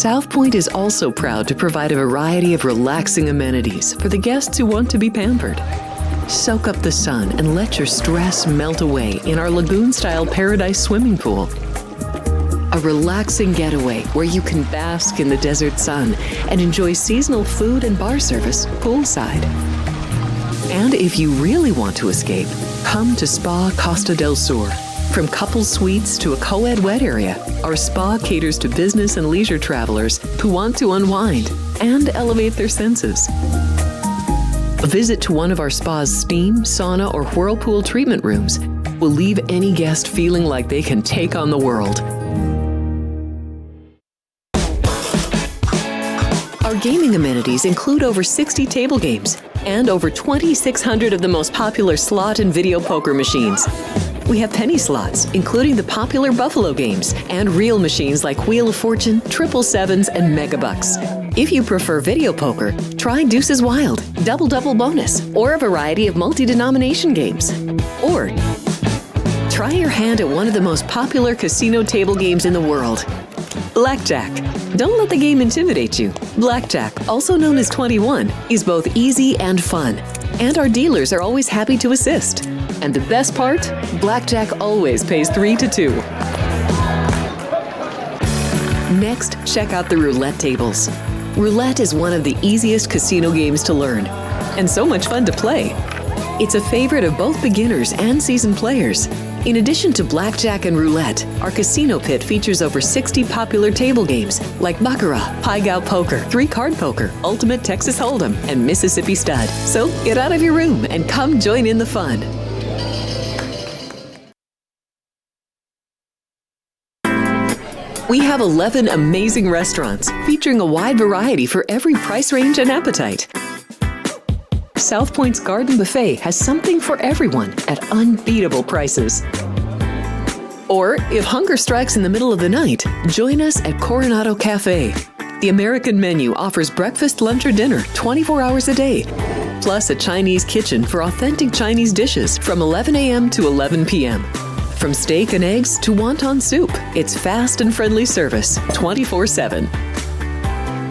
South Point is also proud to provide a variety of relaxing amenities for the guests who want to be pampered. Soak up the sun and let your stress melt away in our lagoon-style paradise swimming pool. A relaxing getaway where you can bask in the desert sun and enjoy seasonal food and bar service poolside. And if you really want to escape, come to Spa Costa del Sur. From couple suites to a co-ed wet area, our spa caters to business and leisure travelers who want to unwind and elevate their senses. A visit to one of our spa's steam, sauna, or whirlpool treatment rooms will leave any guest feeling like they can take on the world. Our gaming amenities include over 60 table games and over 2,600 of the most popular slot and video poker machines. We have penny slots, including the popular Buffalo games, and real machines like Wheel of Fortune, Triple Sevens, and Megabucks. If you prefer video poker, try Deuces Wild, Double Double Bonus, or a variety of multi-denomination games. Or try your hand at one of the most popular casino table games in the world, Blackjack. Don't let the game intimidate you. Blackjack, also known as 21, is both easy and fun. And our dealers are always happy to assist. And the best part? Blackjack always pays 3 to 2. Next, check out the roulette tables. Roulette is one of the easiest casino games to learn, and so much fun to play. It's a favorite of both beginners and seasoned players. In addition to blackjack and roulette, our casino pit features over 60 popular table games like Baccarat, Pai-Gow Poker, 3-Card Poker, Ultimate Texas Hold'em, and Mississippi Stud. So get out of your room and come join in the fun. We have 11 amazing restaurants featuring a wide variety for every price range and appetite. South Point's Garden Buffet has something for everyone at unbeatable prices. Or, if hunger strikes in the middle of the night, join us at Coronado Cafe. The American menu offers breakfast, lunch, or dinner 24 hours a day, plus a Chinese kitchen for authentic Chinese dishes from 11 a.m. to 11 p.m. From steak and eggs to wonton soup, it's fast and friendly service 24/7.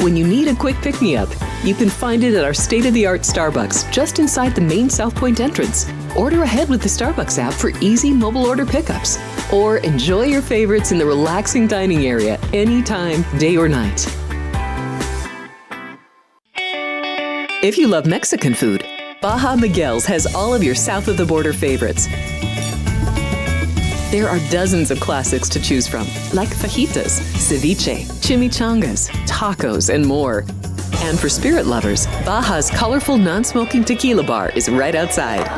When you need a quick pick-me-up, you can find it at our state-of-the-art Starbucks just inside the main South Point entrance. Order ahead with the Starbucks app for easy mobile order pickups. Or enjoy your favorites in the relaxing dining area anytime, day or night. If you love Mexican food, Baja Miguel's has all of your south-of-the-border favorites. There are dozens of classics to choose from, like fajitas, ceviche, chimichangas, tacos, and more. And for spirit lovers, Baja's colorful non-smoking tequila bar is right outside.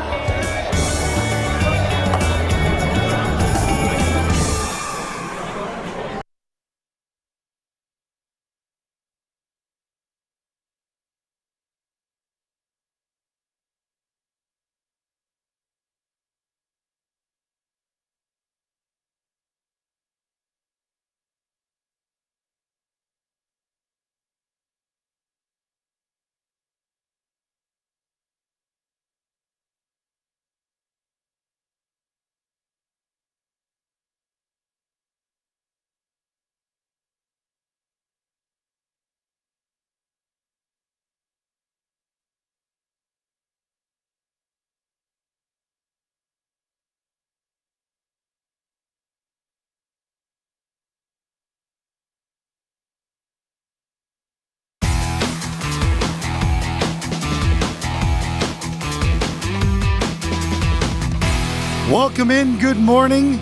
Welcome in. Good morning.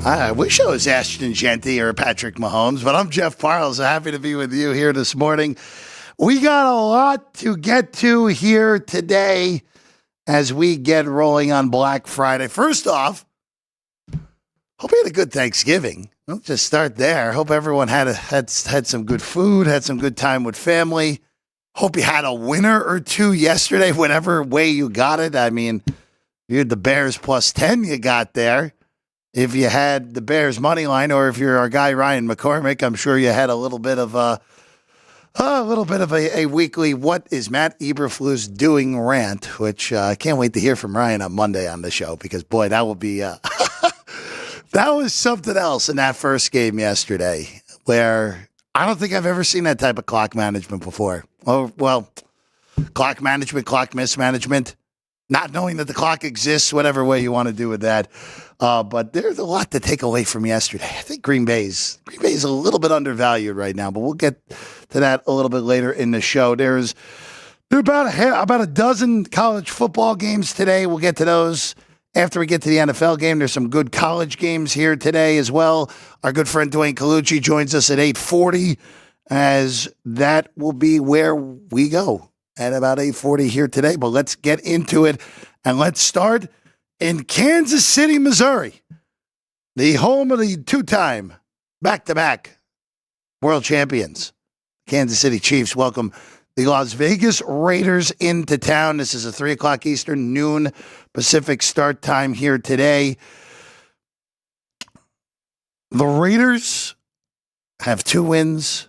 I wish I was Ashton Genty or Patrick Mahomes, but I'm Jeff Parles. Happy to be with you here this morning. We got a lot to get to here today as we get rolling on Black Friday. First off, hope you had a good Thanksgiving. Let's just start there. Hope everyone had some good food, had some good time with family. Hope you had a winner or two yesterday, whatever way you got it. I mean, you had the Bears plus 10 you got there. If you had the Bears money line, or if you're our guy Ryan McCormick, I'm sure you had a little bit of a weekly "What is Matt Eberflus doing?" rant, which I can't wait to hear from Ryan on Monday on the show, because boy, that will be that was something else in that first game yesterday, where I don't think I've ever seen that type of clock management before. Oh, well, clock management, clock mismanagement, not knowing that the clock exists, whatever way you want to do with that. But there's a lot to take away from yesterday. I think Green Bay's a little bit undervalued right now, but we'll get to that a little bit later in the show. There are about a dozen college football games today. We'll get to those after we get to the NFL game. There's some good college games here today as well. Our good friend Dwayne Colucci joins us at 8:40, as that will be where we go at about 8:40 here today. But let's get into it, and let's start in Kansas City, Missouri, the home of the two-time back-to-back world champions. Kansas City Chiefs welcome the Las Vegas Raiders into town. This is a 3 o'clock Eastern, noon Pacific start time here today. The Raiders have 2 wins.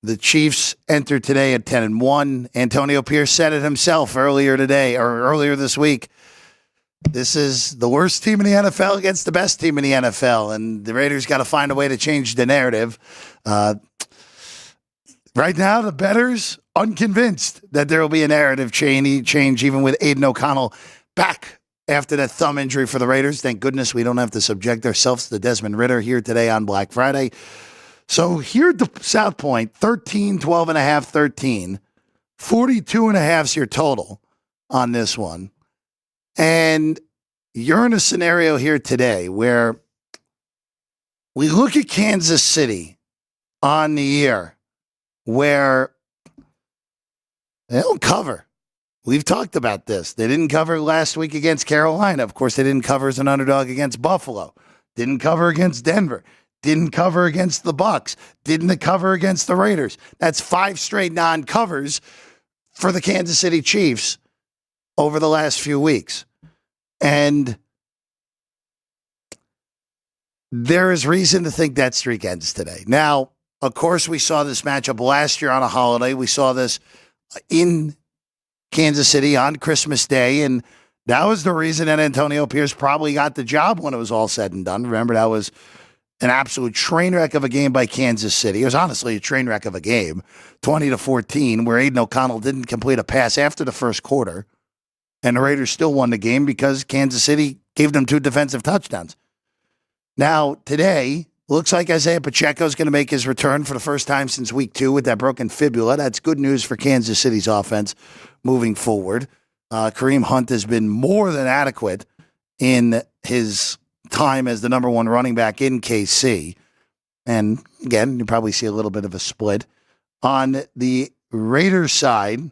The Chiefs entered today at 10-1. Antonio Pierce said it himself earlier this week. This is the worst team in the NFL against the best team in the NFL, and the Raiders got to find a way to change the narrative. Right now, the bettors unconvinced that there will be a narrative change even with Aiden O'Connell back after that thumb injury for the Raiders. Thank goodness we don't have to subject ourselves to Desmond Ridder here today on Black Friday. So here at the South Point, 13, 12.5, 13, 42.5 is your total on this one. And you're in a scenario here today where we look at Kansas City on the year where they don't cover. We've talked about this. They didn't cover last week against Carolina. Of course, they didn't cover as an underdog against Buffalo. Didn't cover against Denver. Didn't cover against the Bucs. Didn't cover against the Raiders. That's 5 straight non-covers for the Kansas City Chiefs over the last few weeks. And there is reason to think that streak ends today. Now, of course, we saw this matchup last year on a holiday. We saw this in Kansas City on Christmas Day, and that was the reason that Antonio Pierce probably got the job when it was all said and done. Remember, that was an absolute train wreck of a game by Kansas City. It was honestly a train wreck of a game, 20-14, where Aiden O'Connell didn't complete a pass after the first quarter, and the Raiders still won the game because Kansas City gave them 2 defensive touchdowns. Now, today, looks like Isaiah Pacheco is going to make his return for the first time since week 2 with that broken fibula. That's good news for Kansas City's offense moving forward. Kareem Hunt has been more than adequate in his time as the number 1 running back in KC. And again, you probably see a little bit of a split. On the Raiders side,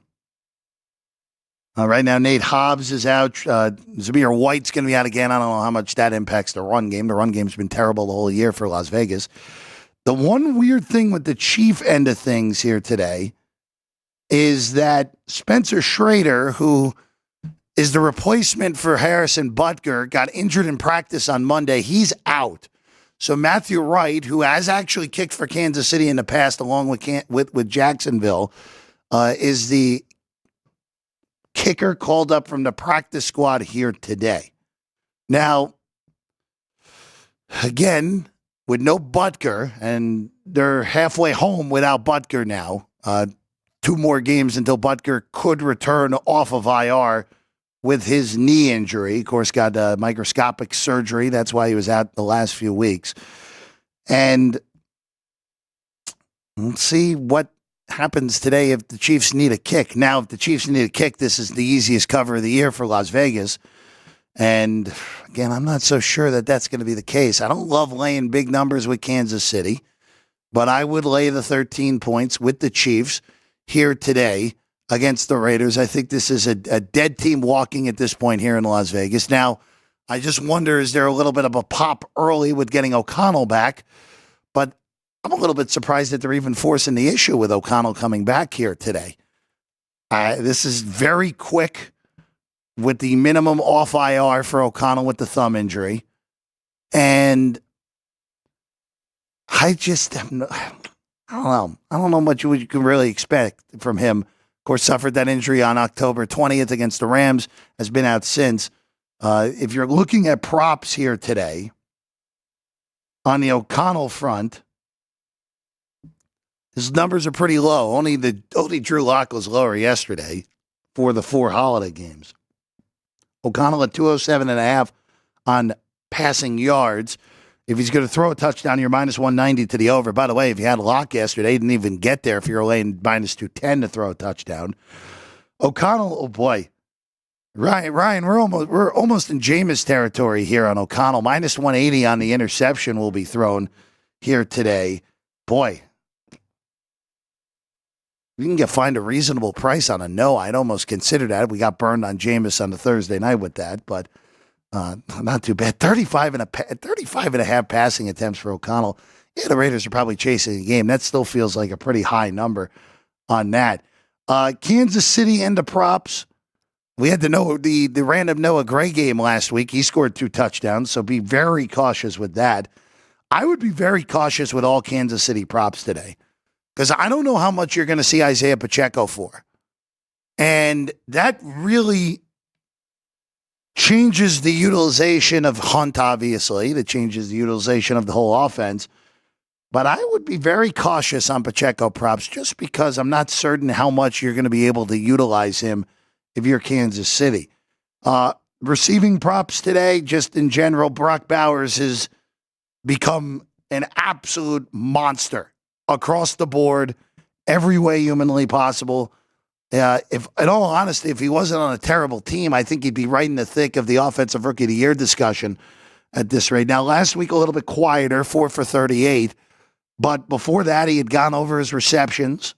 right now, Nate Hobbs is out. Zamir White's going to be out again. I don't know how much that impacts the run game. The run game's been terrible the whole year for Las Vegas. The one weird thing with the Chief end of things here today is that Spencer Schrader, who is the replacement for Harrison Butker, got injured in practice on Monday. He's out. So Matthew Wright, who has actually kicked for Kansas City in the past along with Jacksonville, is the kicker called up from the practice squad here today. Now, again, with no Butker, and they're halfway home without Butker now, 2 more games until Butker could return off of IR with his knee injury. Of course, got microscopic surgery. That's why he was out the last few weeks. And let's see what happens today if the Chiefs need a kick. Now, if the Chiefs need a kick, this is the easiest cover of the year for Las Vegas. And again, I'm not so sure that that's going to be the case. I don't love laying big numbers with Kansas City, but I would lay the 13 points with the Chiefs here today against the Raiders. I think this is a dead team walking at this point here in Las Vegas. Now, I just wonder, is there a little bit of a pop early with getting O'Connell back? But I'm a little bit surprised that they're even forcing the issue with O'Connell coming back here today. This is very quick with the minimum off IR for O'Connell with the thumb injury. And I just I don't know. I don't know much you can really expect from him. Of course, suffered that injury on October 20th against the Rams, has been out since. If you're looking at props here today, on the O'Connell front, His numbers are pretty low. Only Drew Lock was lower yesterday for the 4 holiday games. O'Connell at 207.5 on passing yards. If he's going to throw a touchdown, you're minus 190 to the over. By the way, if you had Lock yesterday, he didn't even get there if you were laying minus 210 to throw a touchdown. O'Connell, oh boy. Ryan, we're almost in Jameis territory here on O'Connell. Minus 180 on the interception will be thrown here today. Boy, we can find a reasonable price on a no. I'd almost consider that. We got burned on Jameis on the Thursday night with that, but not too bad. 35 and a half passing attempts for O'Connell. Yeah, the Raiders are probably chasing the game. That still feels like a pretty high number on that. Kansas City into props. We had the random Noah Gray game last week. He scored 2 touchdowns, so be very cautious with that. I would be very cautious with all Kansas City props today because I don't know how much you're going to see Isaiah Pacheco for. And that really changes the utilization of Hunt, obviously. That changes the utilization of the whole offense. But I would be very cautious on Pacheco props just because I'm not certain how much you're going to be able to utilize him if you're Kansas City. Receiving props today, just in general, Brock Bowers has become an absolute monster across the board, every way humanly possible. If, in all honesty, if he wasn't on a terrible team, I think he'd be right in the thick of the Offensive Rookie of the Year discussion at this rate. Now, last week, a little bit quieter, 4 for 38. But before that, he had gone over his receptions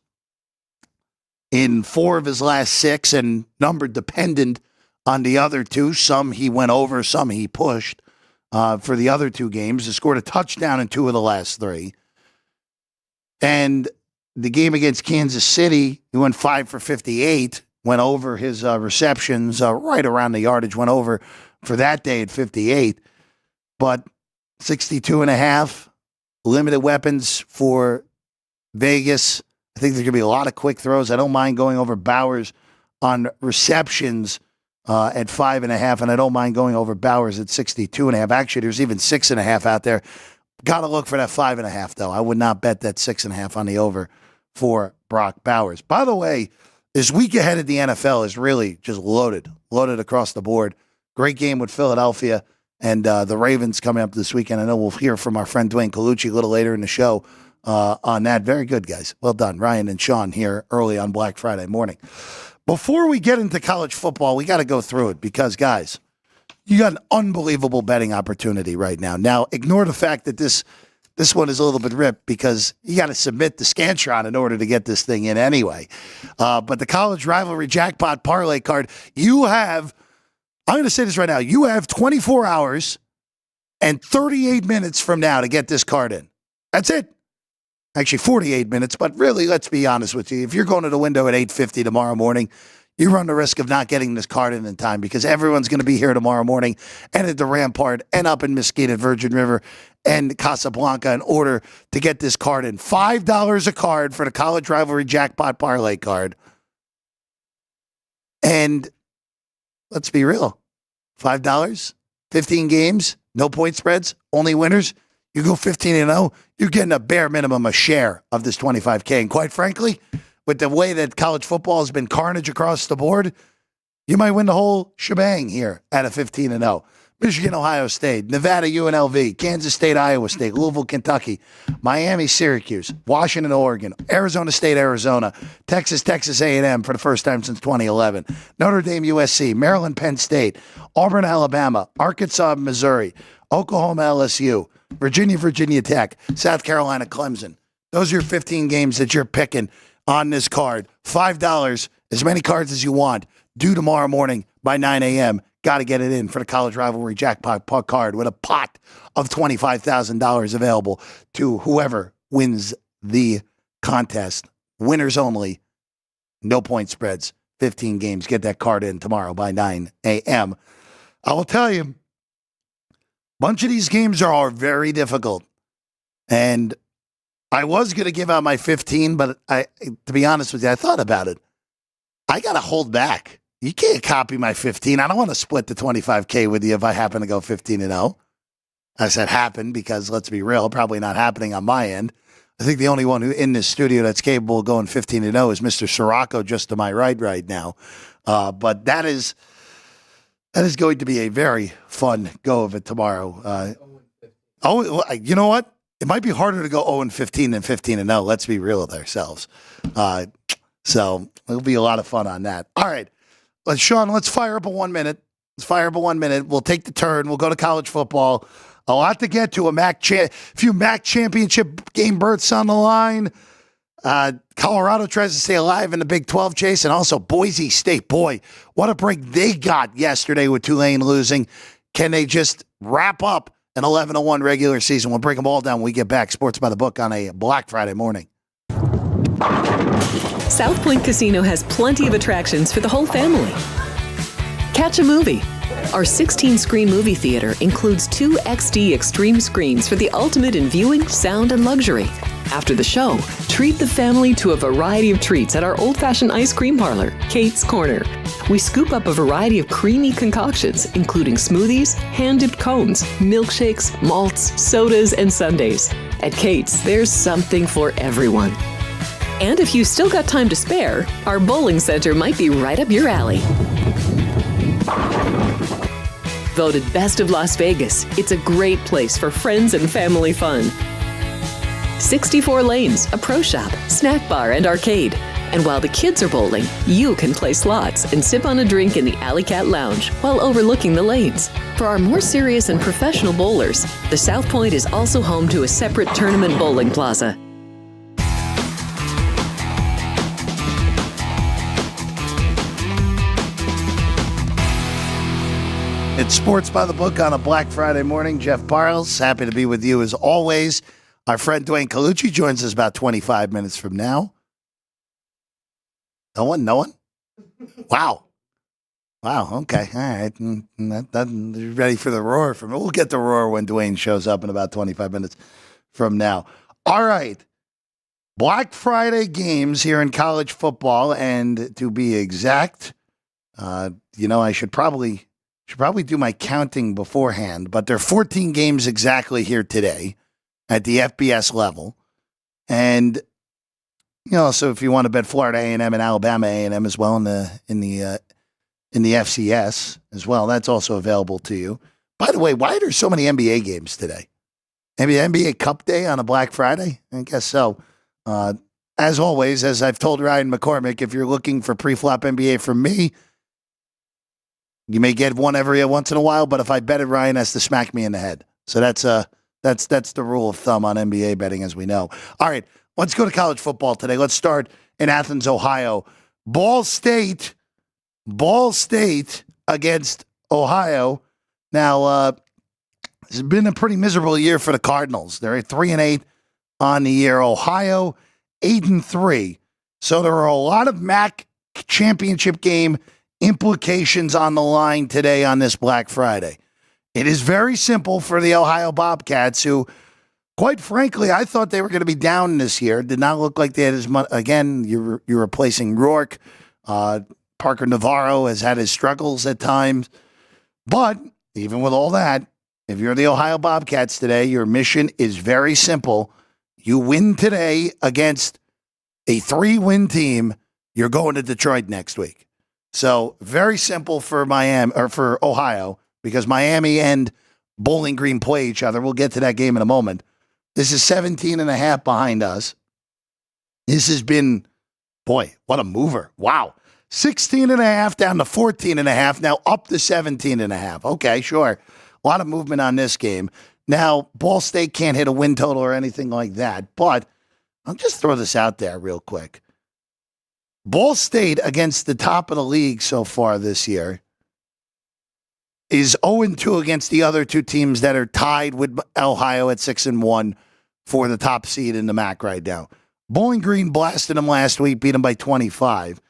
in 4 of his last 6 and number dependent on the other 2. Some he went over, some he pushed for the other 2 games. He scored a touchdown in 2 of the last 3. And the game against Kansas City, he went 5 for 58, went over his receptions right around the yardage, went over for that day at 58. But 62.5, limited weapons for Vegas. I think there's going to be a lot of quick throws. I don't mind going over Bowers on receptions at 5.5, and I don't mind going over Bowers at 62.5. Actually, there's even 6.5 out there. Got to look for that 5.5, though. I would not bet that 6.5 on the over for Brock Bowers. By the way, this week ahead of the NFL is really just loaded across the board. Great game with Philadelphia and the Ravens coming up this weekend. I know we'll hear from our friend Dwayne Colucci a little later in the show on that. Very good, guys. Well done. Ryan and Sean here early on Black Friday morning. Before we get into college football, we got to go through it because, guys, you got an unbelievable betting opportunity right now. Now, ignore the fact that this one is a little bit ripped because you got to submit the Scantron in order to get this thing in anyway. But the college rivalry jackpot parlay card, you have, I'm going to say this right now, you have 24 hours and 38 minutes from now to get this card in. That's it. Actually, 48 minutes, but really, let's be honest with you. If you're going to the window at 8:50 tomorrow morning, you run the risk of not getting this card in time because everyone's going to be here tomorrow morning and at the Rampart and up in Mesquite at Virgin River and Casablanca in order to get this card in. $5 a card for the college rivalry jackpot parlay card. And let's be real, $5, 15 games, no point spreads, only winners. You go 15-0, you're getting a bare minimum a share of this $25K. And quite frankly, with the way that college football has been carnage across the board, you might win the whole shebang here at a 15-0. Michigan, Ohio State, Nevada, UNLV, Kansas State, Iowa State, Louisville, Kentucky, Miami, Syracuse, Washington, Oregon, Arizona State, Arizona, Texas, Texas A&M for the first time since 2011, Notre Dame, USC, Maryland, Penn State, Auburn, Alabama, Arkansas, Missouri, Oklahoma, LSU, Virginia, Virginia Tech, South Carolina, Clemson. Those are your 15 games that you're picking on this card. $5, as many cards as you want, due tomorrow morning by 9 a.m. Got to get it in for the college rivalry jackpot card with a pot of $25,000 available to whoever wins the contest. Winners only, no point spreads, 15 games. Get that card in tomorrow by 9 a.m. I will tell you, a bunch of these games are very difficult. And I was going to give out my 15, but to be honest with you, I thought about it. I got to hold back. You can't copy my 15. I don't want to split the 25K with you if I happen to go 15-0. I said happen because, let's be real, probably not happening on my end. I think the only one who in this studio that's capable of going 15-0 is Mr. Sirocco, just to my right now. But that is going to be a very fun go of it tomorrow. You know what? It might be harder to go 0-15 than 15-0. Let's be real with ourselves. So it'll be a lot of fun on that. All right. Sean, let's fire up a 1 minute. We'll take the turn. We'll go to college football. A lot to get to. A few MAC championship game berths on the line. Colorado tries to stay alive in the Big 12 chase, and also Boise State. Boy, what a break they got yesterday with Tulane losing. Can they just wrap up an 11-1 regular season? We'll break them all down when we get back. Sports by the Book on a Black Friday morning. South Point Casino has plenty of attractions for the whole family. Catch a movie. Our 16-screen movie theater includes 2 XD Extreme screens for the ultimate in viewing, sound, and luxury. After the show, treat the family to a variety of treats at our old-fashioned ice cream parlor, Kate's Corner. We scoop up a variety of creamy concoctions, including smoothies, hand-dipped cones, milkshakes, malts, sodas, and sundaes. At Kate's, there's something for everyone. And if you still got time to spare, our bowling center might be right up your alley. Voted Best of Las Vegas, it's a great place for friends and family fun. 64 lanes, a pro shop, snack bar, and arcade. And while the kids are bowling, you can play slots and sip on a drink in the Alley Cat Lounge while overlooking the lanes. For our more serious and professional bowlers, the South Point is also home to a separate tournament bowling plaza. It's Sports by the Book on a Black Friday morning. Jeff Parles, happy to be with you as always. Our friend Dwayne Colucci joins us about 25 minutes from now. No one? Wow. Okay. All right. Ready for the roar. We'll get the roar when Dwayne shows up in about 25 minutes from now. All right. Black Friday games here in college football, and to be exact, I should probably do my counting beforehand, but there are 14 games exactly here today at the FBS level. And, so if you want to bet Florida A&M and Alabama A&M as well in the FCS as well, that's also available to you. By the way, why are there so many NBA games today? Maybe NBA Cup Day on a Black Friday? I guess so. As always, as I've told Ryan McCormick, if you're looking for pre-flop NBA from me, you may get one every once in a while, but if I bet it, Ryan has to smack me in the head. So that's the rule of thumb on NBA betting, as we know. All right, let's go to college football today. Let's start in Athens, Ohio. Ball State against Ohio. Now, it's been a pretty miserable year for the Cardinals. They're at 3-8 on the year. Ohio, 8-3. So there are a lot of MAC championship game implications on the line today on this Black Friday. It is very simple for the Ohio Bobcats, who, quite frankly, I thought they were going to be down this year. Did not look like they had as much. Again, you're replacing Rourke. Parker Navarro has had his struggles at times. But even with all that, if you're the Ohio Bobcats today, your mission is very simple. You win today against a 3-win team, you're going to Detroit next week. So very simple for Miami or for Ohio, because Miami and Bowling Green play each other. We'll get to that game in a moment. This is 17.5 behind us. This has been, boy, what a mover. Wow. 16.5 down to 14.5, now up to 17.5. Okay, sure. A lot of movement on this game. Now, Ball State can't hit a win total or anything like that, but I'll just throw this out there real quick. Ball State against the top of the league so far this year is 0-2 against the other two teams that are tied with Ohio at 6-1 for the top seed in the MAC right now. Bowling Green blasted them last week, beat them by 25.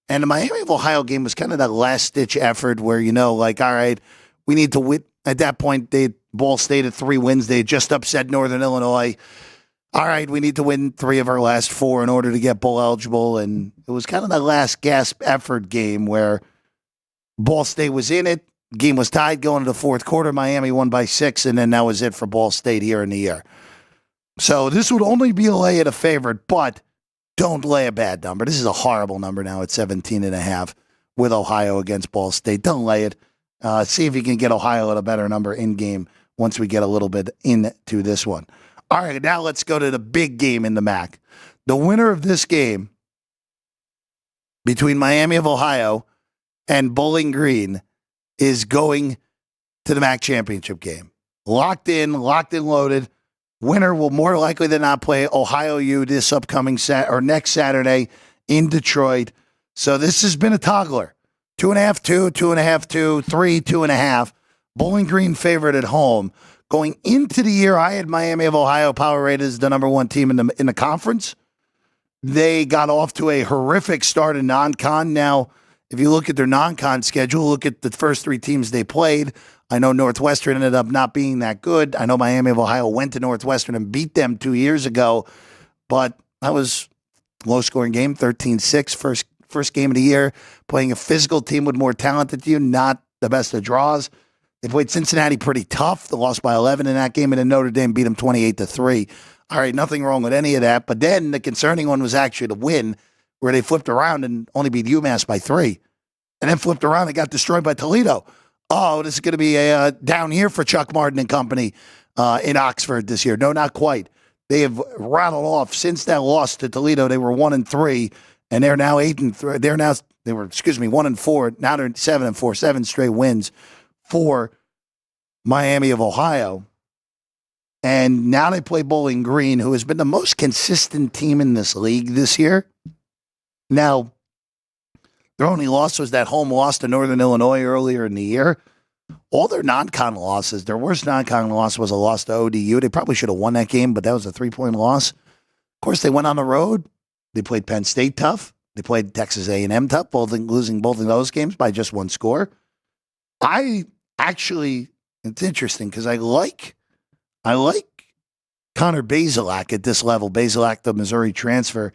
And the Miami of Ohio game was kind of that last-ditch effort where, all right, we need to win. At that point, Ball State at 3 wins. They had just upset Northern Illinois. All right, we need to win 3 of our last 4 in order to get bowl eligible. And it was kind of that last gasp effort game where Ball State was in it. Game was tied going to the fourth quarter. Miami won by 6, and then that was it for Ball State here in the year. So this would only be a lay at a favorite, but don't lay a bad number. This is a horrible number now at 17.5 with Ohio against Ball State. Don't lay it. See if you can get Ohio at a better number in game once we get a little bit into this one. All right, now let's go to the big game in the MAC. The winner of this game between Miami of Ohio and Bowling Green is going to the MAC championship game. Locked in, loaded. Winner will more likely than not play Ohio U this upcoming next Saturday in Detroit. So this has been a toggler. 2.5, 2.5, 3, 2.5. Bowling Green favorite at home. Going into the year, I had Miami of Ohio power rated as the number one team in the conference. They got off to a horrific start in non-con. Now, if you look at their non-con schedule, look at the first three teams they played. I know Northwestern ended up not being that good. I know Miami of Ohio went to Northwestern and beat them 2 years ago, but that was a low-scoring game, 13-6, first game of the year, playing a physical team with more talent than you, not the best of draws. They played Cincinnati pretty tough. They lost by 11 in that game, and then Notre Dame beat them 28-3. All right, nothing wrong with any of that. But then the concerning one was actually the win, where they flipped around and only beat UMass by 3. And then flipped around and got destroyed by Toledo. Oh, this is going to be a down year for Chuck Martin and company in Oxford this year. No, not quite. They have rattled off since that loss to Toledo. They were 1-3, and they're now 8-3. They were 1-4. Now they're 7-4, 7 straight wins for Miami of Ohio. And now they play Bowling Green, who has been the most consistent team in this league this year. Now, their only loss was that home loss to Northern Illinois earlier in the year. All their non-con losses, their worst non-con loss was a loss to ODU. They probably should have won that game, but that was a 3-point loss. Of course, they went on the road. They played Penn State tough. They played Texas A&M tough, losing both of those games by just one score. It's interesting because I like Connor Bazelak at this level. Bazelak, the Missouri transfer.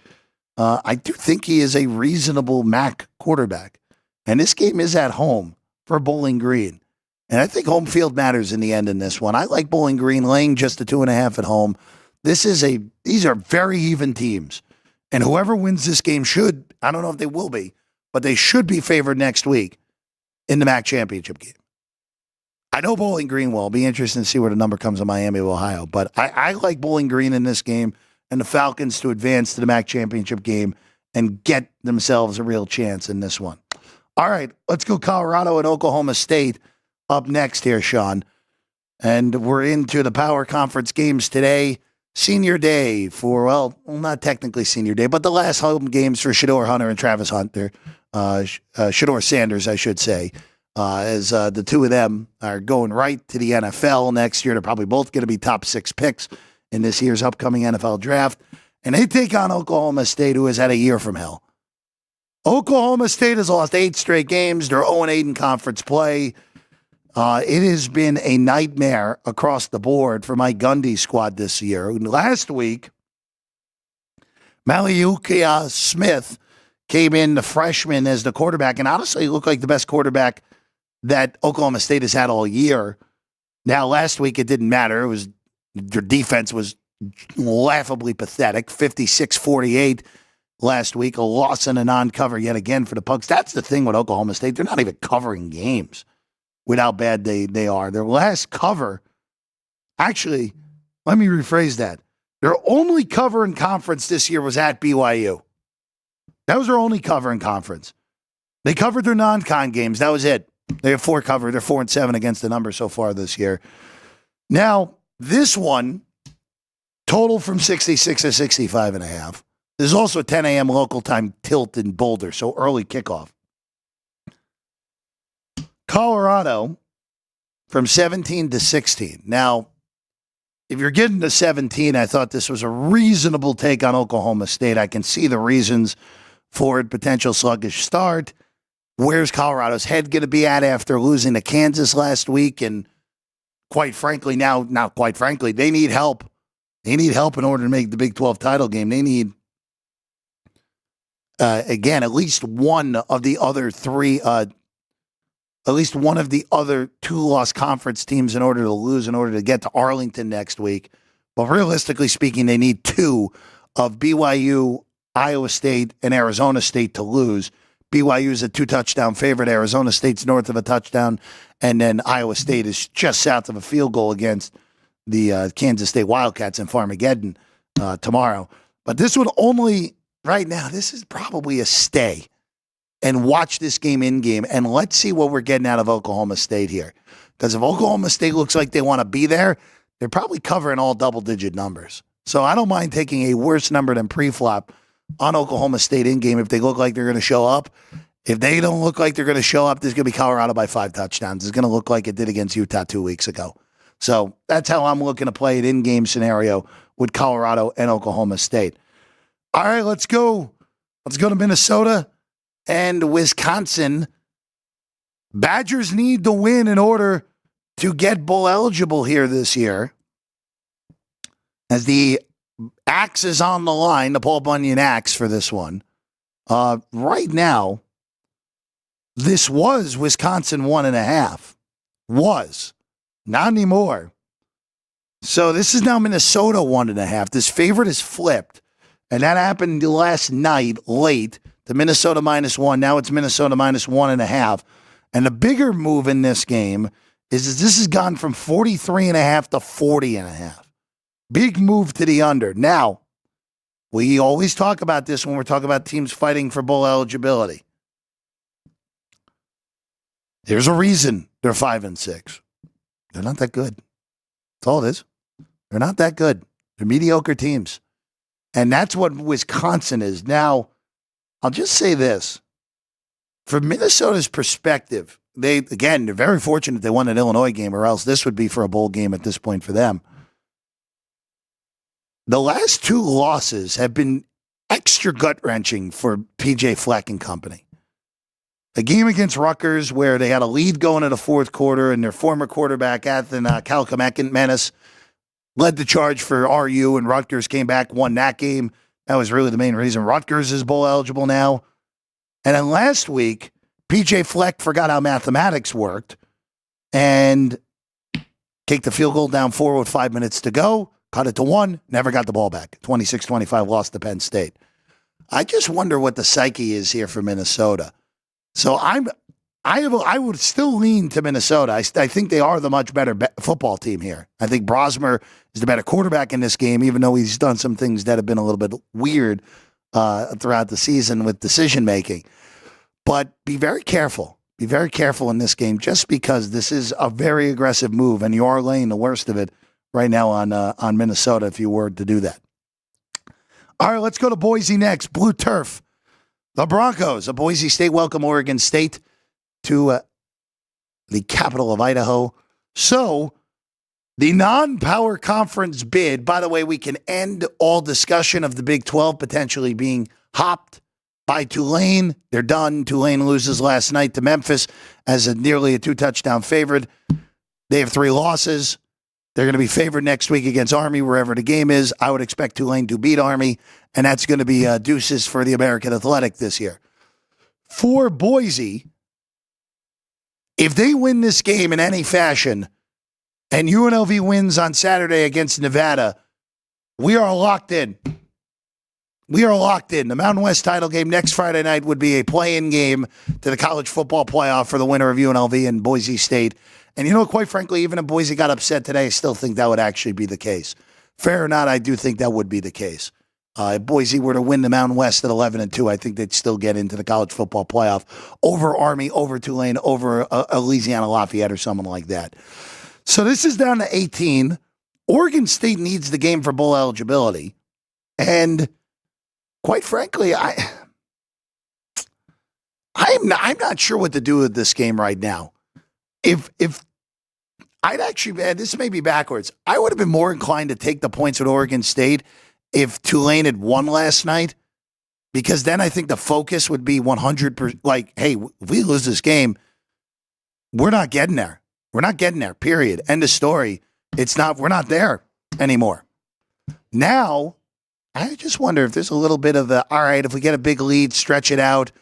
I do think he is a reasonable MAC quarterback. And this game is at home for Bowling Green. And I think home field matters in the end in this one. I like Bowling Green laying just a 2.5 at home. These are very even teams. And whoever wins this game I don't know if they will be, but they should be favored next week in the MAC championship game. I know Bowling Green will. It'll be interesting to see where the number comes in Miami of Ohio. But I like Bowling Green in this game and the Falcons to advance to the MAC championship game and get themselves a real chance in this one. All right, let's go Colorado and Oklahoma State up next here, Sean. And we're into the Power Conference games today. Senior day for, well, not technically senior day, but the last home games for Shedeur Hunter and Travis Hunter. Shedeur Sanders, I should say. As the two of them are going right to the NFL next year. They're probably both going to be top 6 picks in this year's upcoming NFL draft. And they take on Oklahoma State, who has had a year from hell. Oklahoma State has lost 8 straight games. They're 0-8 in conference play. It has been a nightmare across the board for Mike Gundy's squad this year. Last week, Magliulo Smith came in, the freshman, as the quarterback, and honestly looked like the best quarterback that Oklahoma State has had all year. Now, last week, it didn't matter. Their defense was laughably pathetic, 56-48 last week, a loss and a non-cover yet again for the Pugs. That's the thing with Oklahoma State. They're not even covering games with how bad they are. Their last cover, actually, let me rephrase that. Their only cover in conference this year was at BYU. That was their only cover in conference. They covered their non-con games. That was it. They have 4 covered. They're 4-7 against the number so far this year. Now, this one, total from 66 to 65.5. There's also a 10 a.m. local time tilt in Boulder, so early kickoff. Colorado from 17 to 16. Now, if you're getting to 17, I thought this was a reasonable take on Oklahoma State. I can see the reasons for it, potential sluggish start. Where's Colorado's head going to be at after losing to Kansas last week? And quite frankly, they need help. They need help in order to make the Big 12 title game. They need, again, at least one of the other 2 lost conference teams in order to lose, in order to get to Arlington next week. Well, realistically speaking, they need 2 of BYU, Iowa State, and Arizona State to lose. BYU is a 2-touchdown favorite. Arizona State's north of a touchdown. And then Iowa State is just south of a field goal against the Kansas State Wildcats in Farmageddon tomorrow. But this would only, right now, this is probably a stay. And watch this game in-game, and let's see what we're getting out of Oklahoma State here. Because if Oklahoma State looks like they want to be there, they're probably covering all double-digit numbers. So I don't mind taking a worse number than pre-flop on Oklahoma State in-game if they look like they're going to show up. If they don't look like they're going to show up, there's going to be Colorado by 5 touchdowns. It's going to look like it did against Utah 2 weeks ago. So that's how I'm looking to play it in-game scenario with Colorado and Oklahoma State. All right, let's go. Let's go to Minnesota and Wisconsin. Badgers need to win in order to get bowl eligible here this year. As the axe is on the line, the Paul Bunyan axe for this one. Right now, this was Wisconsin 1.5. Was. Not anymore. So this is now Minnesota 1.5. This favorite is flipped. And that happened last night late to Minnesota -1. Now it's Minnesota -1.5. And the bigger move in this game is that this has gone from 43.5 to 40.5. Big move to the under. Now, we always talk about this when we're talking about teams fighting for bowl eligibility. There's a reason they're 5-6. They're not that good. That's all it is. They're not that good. They're mediocre teams. And that's what Wisconsin is. Now, I'll just say this. From Minnesota's perspective, they're very fortunate they won an Illinois game, or else this would be for a bowl game at this point for them. The last 2 losses have been extra gut-wrenching for PJ Fleck and company. A game against Rutgers where they had a lead going in the fourth quarter, and their former quarterback, Athan Kalkamenis, led the charge for RU, and Rutgers came back, won that game. That was really the main reason Rutgers is bowl eligible now. And then last week, PJ Fleck forgot how mathematics worked and kicked the field goal down 4 with 5 minutes to go, cut it to 1, never got the ball back. 26-25, lost to Penn State. I just wonder what the psyche is here for Minnesota. So I would still lean to Minnesota. I think they are the much better football team here. I think Brosmer is the better quarterback in this game, even though he's done some things that have been a little bit weird throughout the season with decision-making. But be very careful. Be very careful in this game just because this is a very aggressive move, and you are laying the worst of it right now on Minnesota if you were to do that. All right, let's go to Boise next. Blue Turf. The Broncos of Boise State welcome Oregon State to the capital of Idaho. So the non-power conference bid, by the way, we can end all discussion of the Big 12 potentially being hopped by Tulane. They're done. Tulane loses last night to Memphis as nearly a 2-touchdown favorite. They have 3 losses. They're going to be favored next week against Army, wherever the game is. I would expect Tulane to beat Army, and that's going to be deuces for the American Athletic this year. For Boise, if they win this game in any fashion, and UNLV wins on Saturday against Nevada, we are locked in. We are locked in. The Mountain West title game next Friday night would be a play-in game to the college football playoff for the winner of UNLV and Boise State. And quite frankly, even if Boise got upset today, I still think that would actually be the case. Fair or not, I do think that would be the case. If Boise were to win the Mountain West at 11-2, I think they'd still get into the college football playoff over Army, over Tulane, over Louisiana Lafayette or someone like that. So this is down to 18. Oregon State needs the game for bowl eligibility. And quite frankly, I'm not sure what to do with this game right now. If I'd actually, man, this may be backwards. I would have been more inclined to take the points with Oregon State if Tulane had won last night, because then I think the focus would be 100%. Like, hey, if we lose this game, we're not getting there. We're not getting there. Period. End of story. We're not there anymore. Now, I just wonder if there's a little bit of all right, if we get a big lead, stretch it out.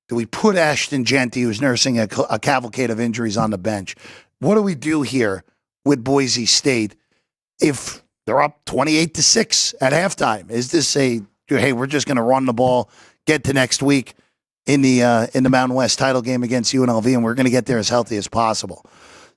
Do we put Ashton Genty, who's nursing a cavalcade of injuries, on the bench? What do we do here with Boise State if They're up 28-6 at halftime. Is this hey, we're just going to run the ball, get to next week in the Mountain West title game against UNLV, and we're going to get there as healthy as possible.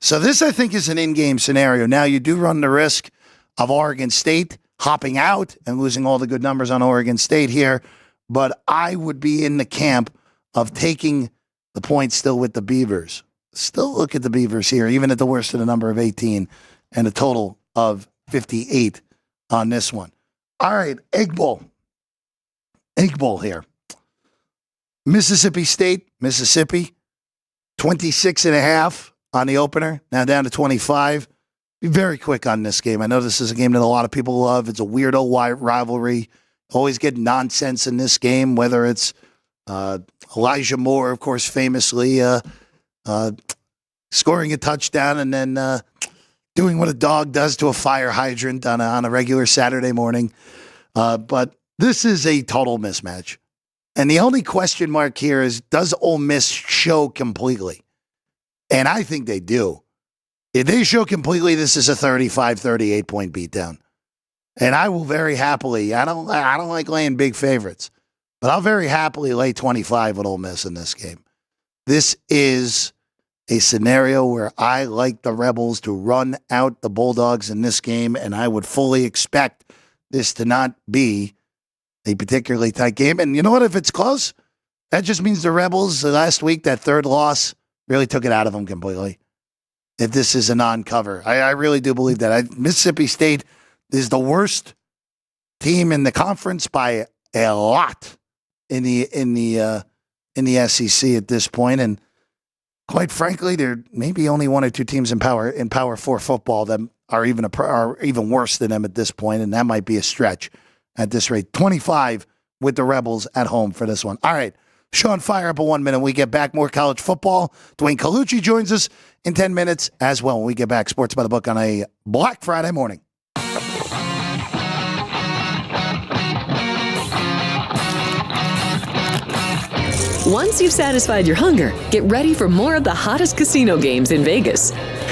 So this, I think, is an in-game scenario. Now, you do run the risk of Oregon State hopping out and losing all the good numbers on Oregon State here, but I would be in the camp of taking the point still with the Beavers. Still look at the Beavers here, even at the worst of the number of 18 and a total of 58 on this one. All right, Egg Bowl. Egg Bowl here. Mississippi State, Mississippi, 26.5 on the opener, now down to 25. Be very quick on this game. I know this is a game that a lot of people love. It's a weirdo rivalry. Always get nonsense in this game, whether it's Elijah Moore, of course, famously scoring a touchdown and then doing what a dog does to a fire hydrant on a regular Saturday morning. But this is a total mismatch. And the only question mark here is, does Ole Miss show completely? And I think they do. If they show completely, this is a 35-38 point beatdown. And I will very happily, I don't like laying big favorites, but I'll very happily lay 25 with Ole Miss in this game. This is a scenario where I like the Rebels to run out the Bulldogs in this game, and I would fully expect this to not be a particularly tight game. And you know what? If it's close, that just means the Rebels last week, that third loss, really took it out of them completely. If this is a non-cover, I really do believe that. Mississippi State is the worst team in the conference by a lot in the SEC at this point, and quite frankly, there may be only one or two teams in Power 4 football that are even worse than them at this point, and that might be a stretch at this rate. 25 with the Rebels at home for this one. All right, Sean, fire up a 1 minute. When we get back, more college football. Dwayne Colucci joins us in 10 minutes as well. When we get back, Sports by the Book on a Black Friday morning. Once you've satisfied your hunger, get ready for more of the hottest casino games in Vegas.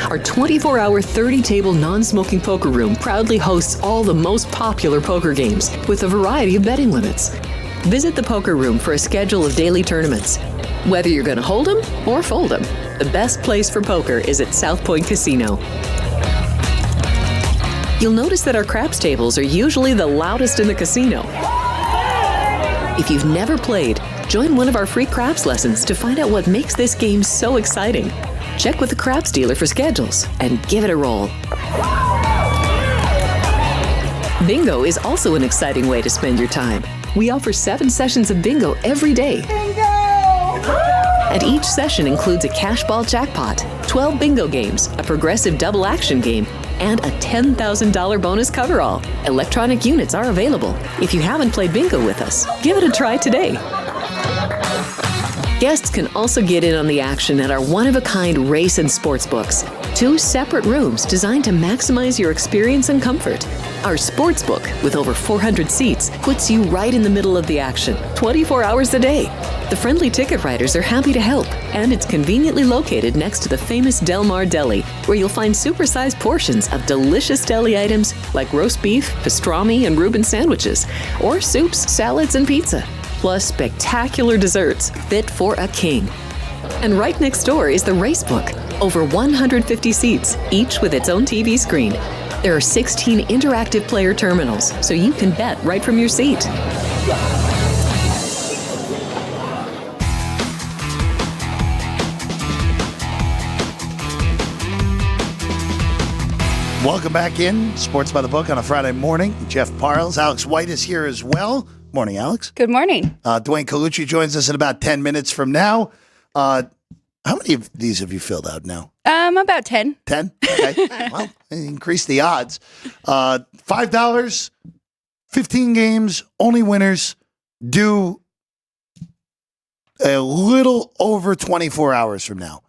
Our 24-hour, 30-table non-smoking poker room proudly hosts all the most popular poker games with a variety of betting limits. Visit the poker room for a schedule of daily tournaments. Whether you're going to hold 'em or fold 'em, the best place for poker is at South Point Casino. You'll notice that our craps tables are usually the loudest in the casino. If you've never played, join one of our free craps lessons to find out what makes this game so exciting. Check with the craps dealer for schedules and give it a roll. Bingo is also an exciting way to spend your time. We offer 7 sessions of bingo every day. Bingo! And each session includes a cash ball jackpot, 12 bingo games, a progressive double action game, and a $10,000 bonus coverall. Electronic units are available. If you haven't played bingo with us, give it a try today. Guests can also get in on the action at our one-of-a-kind race and sports books. 2 separate rooms designed to maximize your experience and comfort. Our sports book, with over 400 seats, puts you right in the middle of the action, 24 hours a day. The friendly ticket writers are happy to help, and it's conveniently located next to the famous Del Mar Deli, where you'll find supersized portions of delicious deli items like roast beef, pastrami, and Reuben sandwiches, or soups, salads, and pizza. Plus spectacular desserts fit for a king. And right next door is the race book. Over 150 seats, each with its own TV screen. There are 16 interactive player terminals, so you can bet right from your seat. Welcome back in Sports by the Book on a Friday morning. Jeff Parles, Alex White is here as well. Morning, Alex. Good morning. Dwayne Colucci joins us in about 10 minutes from now. How many of these have you filled out now? About 10. 10? Okay. Well, increase the odds. $5, 15 games, only winners, due a little over 24 hours from now.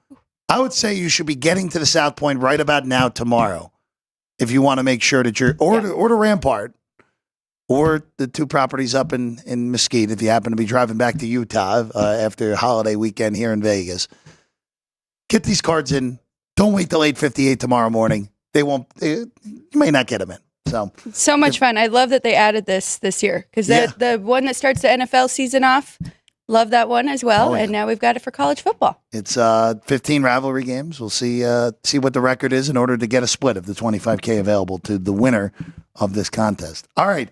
I would say you should be getting to the South Point right about now tomorrow if you want to make sure that you're, or to Rampart, or the 2 properties up in Mesquite if you happen to be driving back to Utah after a holiday weekend here in Vegas. Get these cards in. Don't wait till 8:58 tomorrow morning. You may not get them in. So much fun. I love that they added this year because the one that starts the NFL season off, love that one as well. And now we've got it for college football. It's 15 rivalry games. We'll see what the record is in order to get a split of the $25K available to the winner of this contest. All right,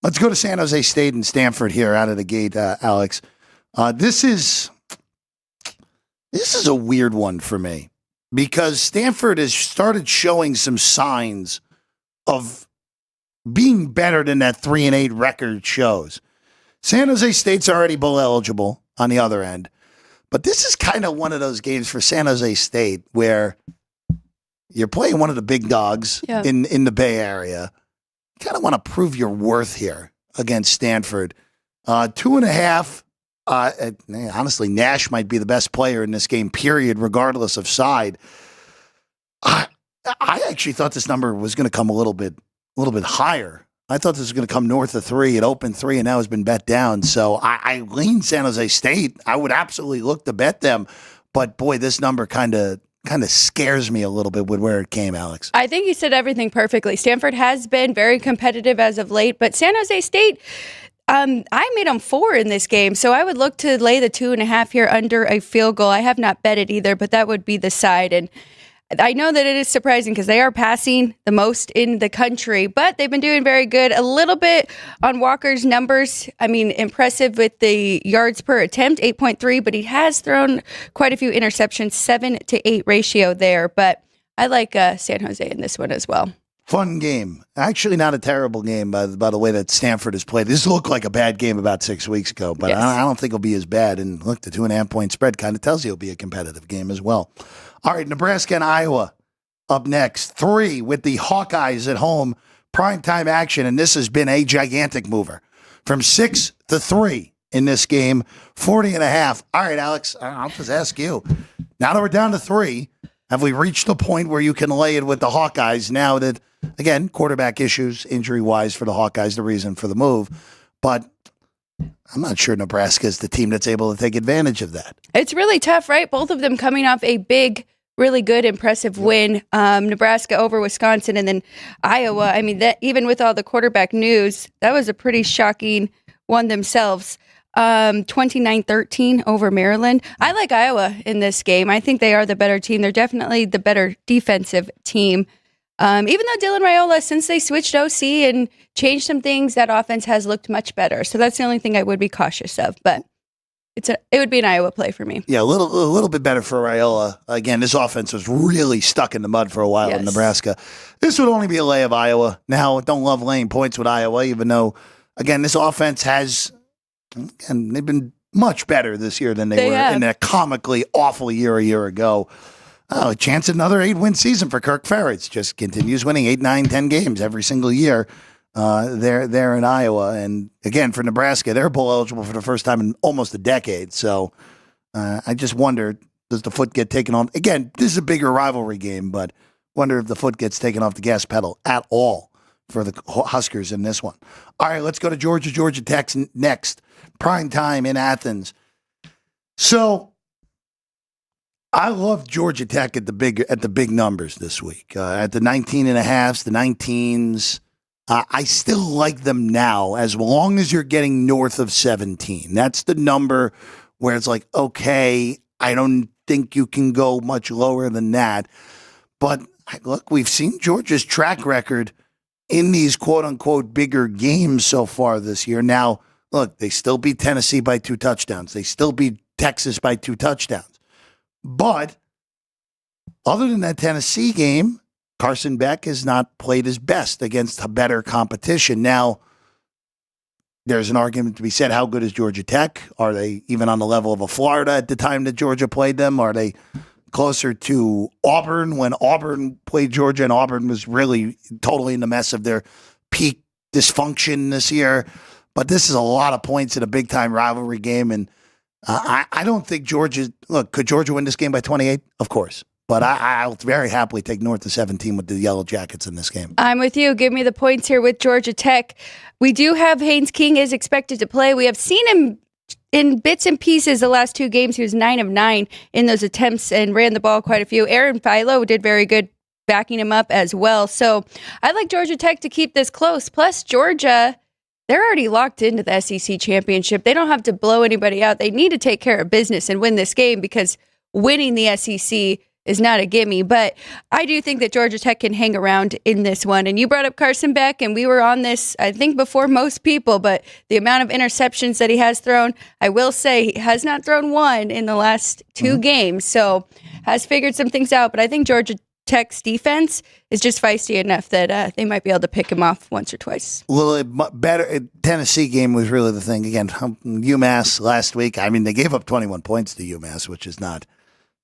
let's go to San Jose State and Stanford here out of the gate, Alex. This is a weird one for me because Stanford has started showing some signs of being better than that 3-8 record shows. San Jose State's already bowl eligible on the other end, but this is kind of one of those games for San Jose State where you're playing one of the big dogs in the Bay Area. You kind of want to prove your worth here against Stanford. 2.5. Honestly, Nash might be the best player in this game, period, regardless of side. I actually thought this number was going to come a little bit higher. I thought this was going to come north of 3. It opened 3 and now has been bet down. So I lean San Jose State. I would absolutely look to bet them. But boy, this number kind of scares me a little bit with where it came, Alex. I think you said everything perfectly. Stanford has been very competitive as of late, but San Jose State, I made them 4 in this game. So I would look to lay the 2.5 here under a field goal. I have not bet it either, but that would be the side. And I know that it is surprising because they are passing the most in the country, but they've been doing very good. A little bit on Walker's numbers. I mean, impressive with the yards per attempt, 8.3, but he has thrown quite a few interceptions, 7-8 ratio there. But I like San Jose in this one as well. Fun game. Actually, not a terrible game by the way that Stanford has played. This looked like a bad game about 6 weeks ago, but yes. I don't think it'll be as bad. And look, the 2.5-point spread kind of tells you it'll be a competitive game as well. All right, Nebraska and Iowa up next. 3 with the Hawkeyes at home. Primetime action, and this has been a gigantic mover. From 6 to 3 in this game, 40.5. All right, Alex, I'll just ask you. Now that we're down to 3, have we reached the point where you can lay it with the Hawkeyes now that, again, quarterback issues, injury-wise for the Hawkeyes, the reason for the move. But I'm not sure Nebraska is the team that's able to take advantage of that. It's really tough, right? Both of them coming off a big, really good, impressive win. Nebraska over Wisconsin and then Iowa. I mean, that even with all the quarterback news, that was a pretty shocking one themselves. 29-13 over Maryland. I like Iowa in this game. I think they are the better team. They're definitely the better defensive team. Even though Dylan Raiola, since they switched OC and changed some things, that offense has looked much better. So that's the only thing I would be cautious of. But it would be an Iowa play for me. Yeah, a little bit better for Raiola. Again, this offense was really stuck in the mud for a while in Nebraska. This would only be a lay of Iowa. Now, don't love laying points with Iowa, even though, again, this offense has, and they've been much better this year than they were in a comically awful year a year ago. Oh, a chance at another 8-win season for Kirk Ferentz. Just continues winning 8, 9, 10 games every single year there in Iowa. And again, for Nebraska, they're bowl eligible for the first time in almost a decade. So I just wonder, does the foot get taken off? Again, this is a bigger rivalry game, but wonder if the foot gets taken off the gas pedal at all for the Huskers in this one. All right, let's go to Georgia Tech next. Prime time in Athens. So I love Georgia Tech at the big numbers this week. At the 19.5s, the 19s. I still like them now as long as you're getting north of 17. That's the number where it's like, okay, I don't think you can go much lower than that. But look, we've seen Georgia's track record in these quote-unquote bigger games so far this year. Now, look, they still beat Tennessee by 2 touchdowns. They still beat Texas by 2 touchdowns. But other than that Tennessee game, Carson Beck has not played his best against a better competition. Now, there's an argument to be said, how good is Georgia Tech? Are they even on the level of a Florida at the time that Georgia played them? Are they closer to Auburn when Auburn played Georgia and Auburn was really totally in the mess of their peak dysfunction this year? But this is a lot of points in a big-time rivalry game, and I don't think Georgia – look, could Georgia win this game by 28? Of course. But I'll very happily take north of 17 with the Yellow Jackets in this game. I'm with you. Give me the points here with Georgia Tech. We do have Haynes King is expected to play. We have seen him in bits and pieces the last 2 games. He was 9 of 9 in those attempts and ran the ball quite a few. Aaron Philo did very good backing him up as well. So I like Georgia Tech to keep this close. Plus, Georgia, they're already locked into the SEC championship. They don't have to blow anybody out. They need to take care of business and win this game because winning the SEC is not a gimme. But I do think that Georgia Tech can hang around in this one. And you brought up Carson Beck, and we were on this, I think, before most people, but the amount of interceptions that he has thrown, I will say he has not thrown one in the last two games. So has figured some things out. But I think Georgia Tech's defense is just feisty enough that they might be able to pick him off once or twice. Well, Tennessee game was really the thing. Again, UMass last week. I mean, they gave up 21 points to UMass, which is not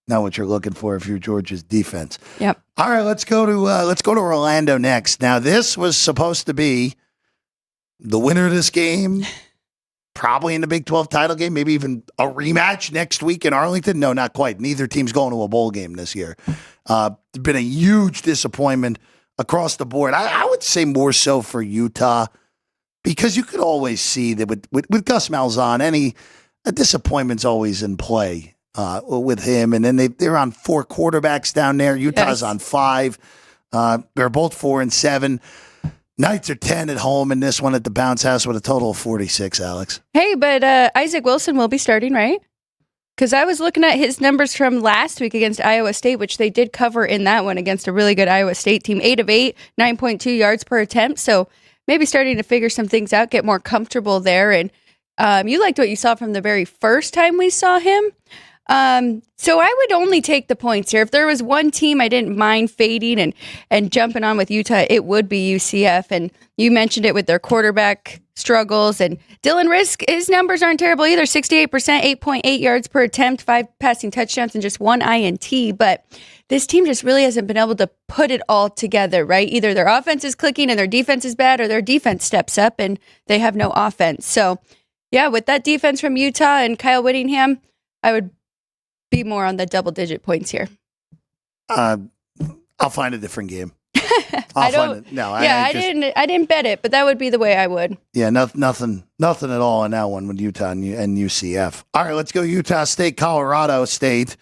what you're looking for if you're Georgia's defense. Yep. All right, let's go to Orlando next. Now, this was supposed to be the winner of this game, probably in the Big 12 title game, maybe even a rematch next week in Arlington. No, not quite. Neither team's going to a bowl game this year. It's been a huge disappointment across the board. I would say more so for Utah, because you could always see that with Gus Malzahn, a disappointment's always in play with him. And then they're on 4 quarterbacks down there. Utah's on 5. They're both 4 and 7. Knights are 10 at home in this one at the Bounce House with a total of 46, Alex. Hey, but Isaac Wilson will be starting, right? Because I was looking at his numbers from last week against Iowa State, which they did cover in that one against a really good Iowa State team. 8 of 8, 9.2 yards per attempt. So maybe starting to figure some things out, get more comfortable there. And you liked what you saw from the very first time we saw him. So I would only take the points here. If there was one team I didn't mind fading and jumping on with Utah, it would be UCF. And you mentioned it with their quarterback struggles. And Dylan Risk, his numbers aren't terrible either. 68%, 8.8 yards per attempt, 5 passing touchdowns, and just 1 INT. But this team just really hasn't been able to put it all together, right? Either their offense is clicking and their defense is bad, or their defense steps up and they have no offense. So, yeah, with that defense from Utah and Kyle Whittingham, I would be more on the double-digit points here. I'll find a different game. I didn't bet it, but that would be the way I would. Yeah, nothing at all in that one with Utah and UCF. All right, let's go Utah State, Colorado State.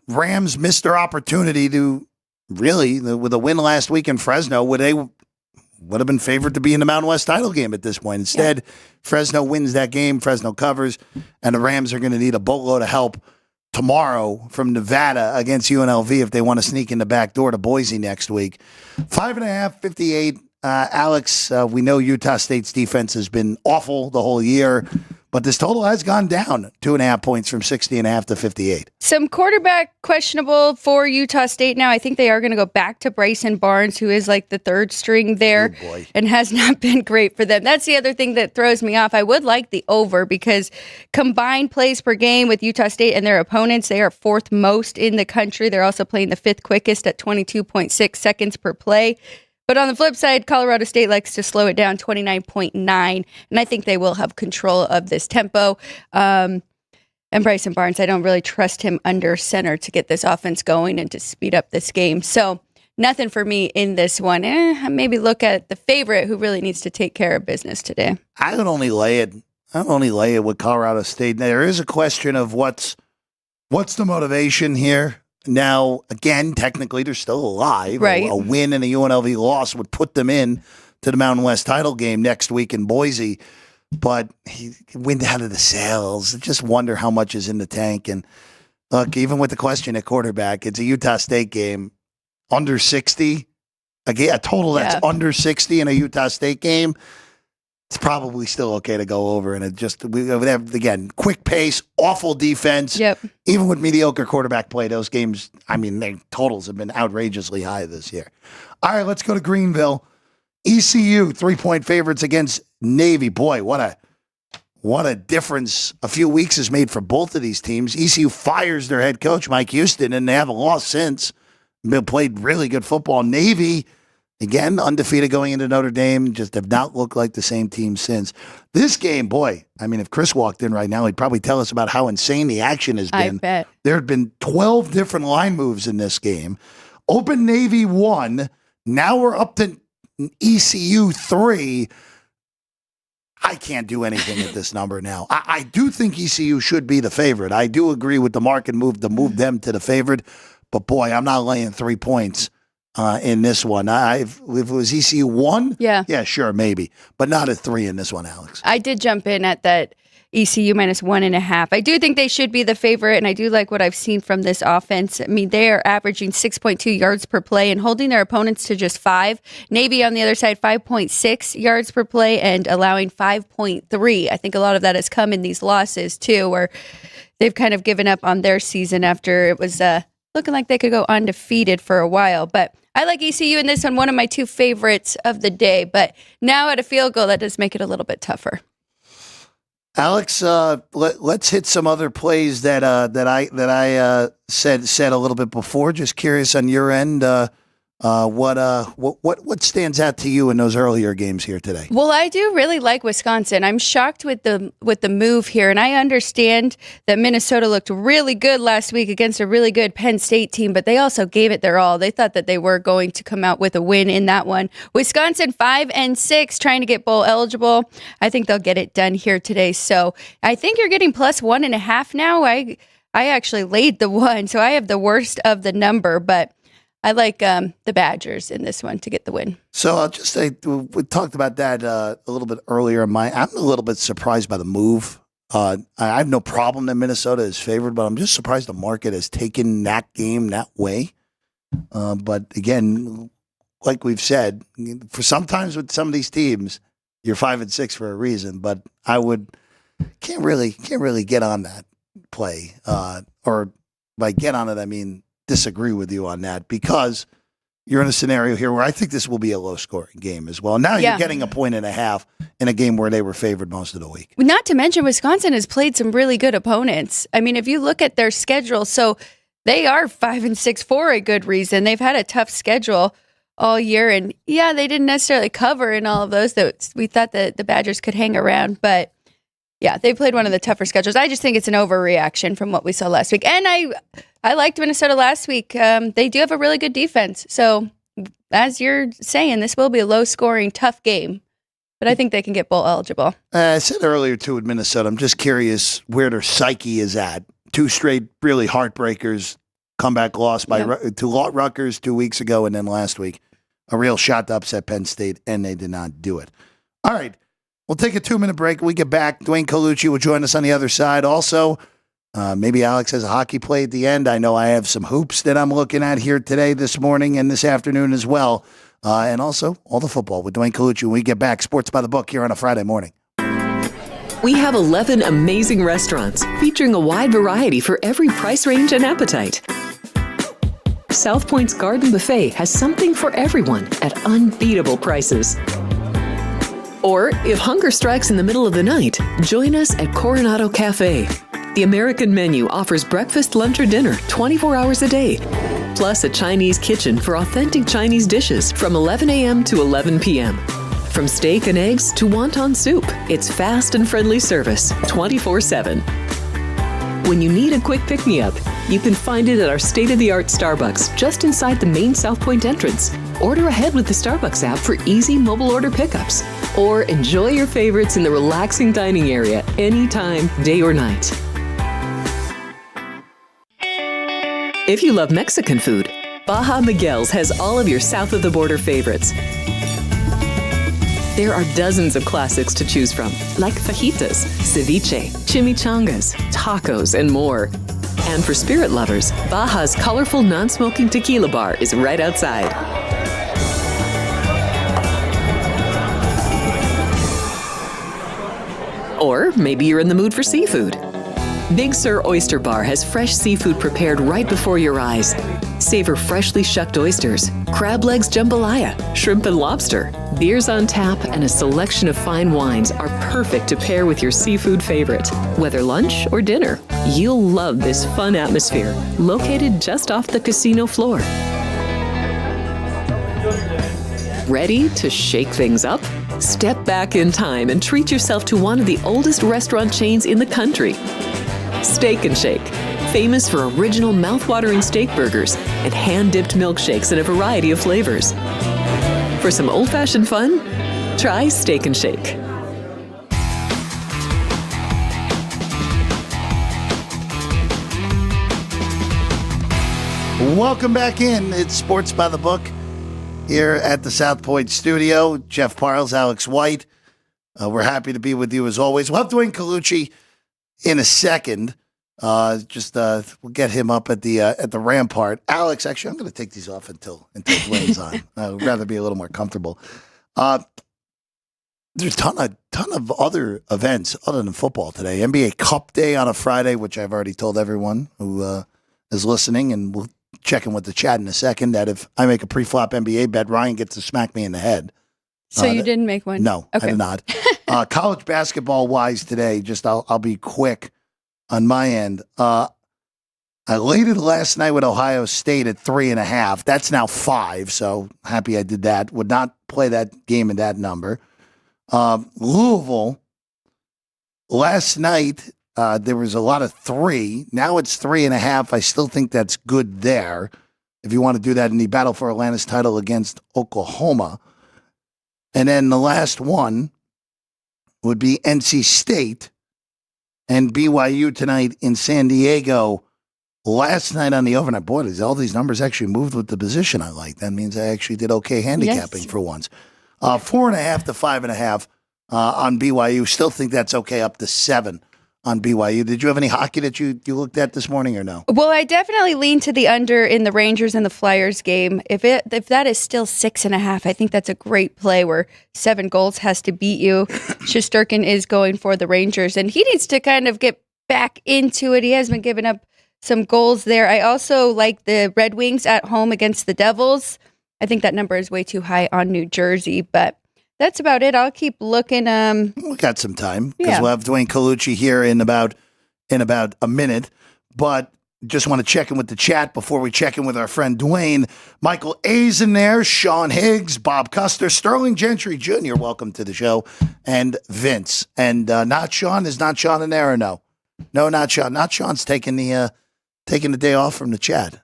Rams missed their opportunity to really, with a win last week in Fresno, would have been favored to be in the Mountain West title game at this point. Instead, Fresno wins that game, Fresno covers, and the Rams are going to need a boatload of help tomorrow from Nevada against UNLV if they want to sneak in the back door to Boise next week. 5.5, 58. Alex, we know Utah State's defense has been awful the whole year, but this total has gone down 2.5 points from 60.5 to 58. Some quarterback questionable for Utah State now. I think they are going to go back to Bryson Barnes, who is like the third string there and has not been great for them. That's the other thing that throws me off. I would like the over because combined plays per game with Utah State and their opponents, they are 4th most in the country. They're also playing the 5th quickest at 22.6 seconds per play. But on the flip side, Colorado State likes to slow it down, 29.9, and I think they will have control of this tempo. And Bryson Barnes, I don't really trust him under center to get this offense going and to speed up this game. So nothing for me in this one. Maybe look at the favorite who really needs to take care of business today. I would only lay it. With Colorado State. Now, there is a question of what's the motivation here. Now, again, technically, they're still alive. Right. A win and a UNLV loss would put them in to the Mountain West title game next week in Boise. But he went out of the sails. I just wonder how much is in the tank. And look, even with the question at quarterback, it's a Utah State game. Under 60. Again, a total that's under 60 in a Utah State game. It's probably still okay to go over. And again, quick pace, awful defense. Yep. Even with mediocre quarterback play, those games, I mean, their totals have been outrageously high this year. All right, let's go to Greenville. ECU, 3-point favorites against Navy. Boy, what a difference a few weeks has made for both of these teams. ECU fires their head coach, Mike Houston, and they haven't lost since. They played really good football. Navy, again, undefeated going into Notre Dame, just have not looked like the same team since. This game, boy, I mean, if Chris walked in right now, he'd probably tell us about how insane the action has been. I bet. There have been 12 different line moves in this game. Open Navy 1. Now we're up to ECU 3. I can't do anything at this number now. I do think ECU should be the favorite. I do agree with the market move to move them to the favorite. But, boy, I'm not laying 3 points in this one. If it was ECU 1, yeah, sure, maybe, but not a 3 in this one, Alex. I did jump in at that ECU minus 1.5. I do think they should be the favorite, and I do like what I've seen from this offense. I mean, they are averaging 6.2 yards per play and holding their opponents to just 5. Navy on the other side, 5.6 yards per play and allowing 5.3. I think a lot of that has come in these losses, too, where they've kind of given up on their season after it was looking like they could go undefeated for a while. But I like ECU in this one of my 2 favorites of the day. But now at a field goal, that does make it a little bit tougher. Alex, let's hit some other plays that I said a little bit before. Just curious on your end, what stands out to you in those earlier games here today? Well, I do really like Wisconsin. I'm shocked with the move here, and I understand that Minnesota looked really good last week against a really good Penn State team, but they also gave it their all. They thought that they were going to come out with a win in that one. Wisconsin 5-6, trying to get bowl eligible. I think they'll get it done here today. So I think you're getting plus 1.5 now. I actually laid the 1, so I have the worst of the number, but I like the Badgers in this one to get the win. So I'll just say, we talked about that a little bit earlier. I'm a little bit surprised by the move. I have no problem that Minnesota is favored, but I'm just surprised the market has taken that game that way. But again, like we've said, for sometimes with some of these teams, you're 5-6 for a reason. But I can't really get on that play, or by get on it, I mean disagree with you on that, because you're in a scenario here where I think this will be a low-scoring game as well. Now you're getting 1.5 in a game where they were favored most of the week. Not to mention, Wisconsin has played some really good opponents. I mean, if you look at their schedule, so they are 5-6 for a good reason. They've had a tough schedule all year, and they didn't necessarily cover in all of those. We thought that the Badgers could hang around, but they played one of the tougher schedules. I just think it's an overreaction from what we saw last week. And I liked Minnesota last week. They do have a really good defense. So, as you're saying, this will be a low-scoring, tough game. But I think they can get bowl eligible. I said earlier, too, with Minnesota, I'm just curious where their psyche is at. 2 straight really heartbreakers, comeback loss to Rutgers 2 weeks ago, and then last week, a real shot to upset Penn State, and they did not do it. All right. We'll take a 2-minute break. When we get back, Dwayne Colucci will join us on the other side. Also, maybe Alex has a hockey play at the end. I know I have some hoops that I'm looking at here today, this morning, and this afternoon as well. And also, all the football with Dwayne Colucci when we get back. Sports by the Book here on a Friday morning. We have 11 amazing restaurants featuring a wide variety for every price range and appetite. South Point's Garden Buffet has something for everyone at unbeatable prices. Or, if hunger strikes in the middle of the night, join us at Coronado Cafe. The American menu offers breakfast, lunch, or dinner 24 hours a day, plus a Chinese kitchen for authentic Chinese dishes from 11 a.m. to 11 p.m. From steak and eggs to wonton soup, it's fast and friendly service 24/7. When you need a quick pick-me-up, you can find it at our state-of-the-art Starbucks just inside the main South Point entrance. Order ahead with the Starbucks app for easy mobile order pickups. Or enjoy your favorites in the relaxing dining area anytime, day or night. If you love Mexican food, Baja Miguel's has all of your south of the border favorites. There are dozens of classics to choose from, like fajitas, ceviche, chimichangas, tacos, and more. And for spirit lovers, Baja's colorful non-smoking tequila bar is right outside. Or maybe you're in the mood for seafood. Big Sur Oyster Bar has fresh seafood prepared right before your eyes. Savor freshly shucked oysters, crab legs jambalaya, shrimp and lobster. Beers on tap and a selection of fine wines are perfect to pair with your seafood favorite. Whether lunch or dinner, you'll love this fun atmosphere, located just off the casino floor. Ready to shake things up? Step back in time and treat yourself to one of the oldest restaurant chains in the country. Steak and Shake, famous for original mouth-watering steak burgers and hand-dipped milkshakes in a variety of flavors. For some old-fashioned fun, try Steak and Shake. Welcome back in. It's Sports by the Book here at the South Point studio. Jeff Parles, Alex White. We're happy to be with you as always. We'll have Dwayne Colucci in a second. We'll get him up at the Rampart. Alex, actually, I'm going to take these off until Dwayne's on. I would rather be a little more comfortable. There's a ton of other events other than football today. NBA Cup Day on a Friday, which I've already told everyone who is listening, and we'll check in with the chat in a second, that if I make a pre-flop NBA bet, Ryan gets to smack me in the head. So you didn't make one? No, okay. I did not. College basketball-wise today, I'll be quick on my end. I laid it last night with Ohio State at 3.5. That's now 5, so happy I did that. Would not play that game in that number. Louisville, last night, there was a lot of 3. Now it's 3.5. I still think that's good there if you want to do that in the battle for Atlanta's title against Oklahoma. And then the last one would be NC State and BYU tonight in San Diego. Last night on the overnight, boy, all these numbers actually moved with the position I like. That means I actually did okay handicapping for once. 4.5 to 5.5 on BYU. Still think that's okay up to 7 on BYU. Did you have any hockey that you looked at this morning or no? Well, I definitely lean to the under in the Rangers and the Flyers game. If that is still 6.5, I think that's a great play where 7 goals has to beat you. Shesterkin is going for the Rangers, and he needs to kind of get back into it. He has been giving up some goals there. I also like the Red Wings at home against the Devils. I think that number is way too high on New Jersey, but that's about it. I'll keep looking. We got some time because we'll have Dwayne Colucci here in about a minute. But just want to check in with the chat before we check in with our friend Dwayne. Michael A's in there, Sean Higgs, Bob Custer, Sterling Gentry Jr. Welcome to the show, and Vince. And not Sean. Is not Sean in there or no? No, not Sean. Not Sean's taking the day off from the chat.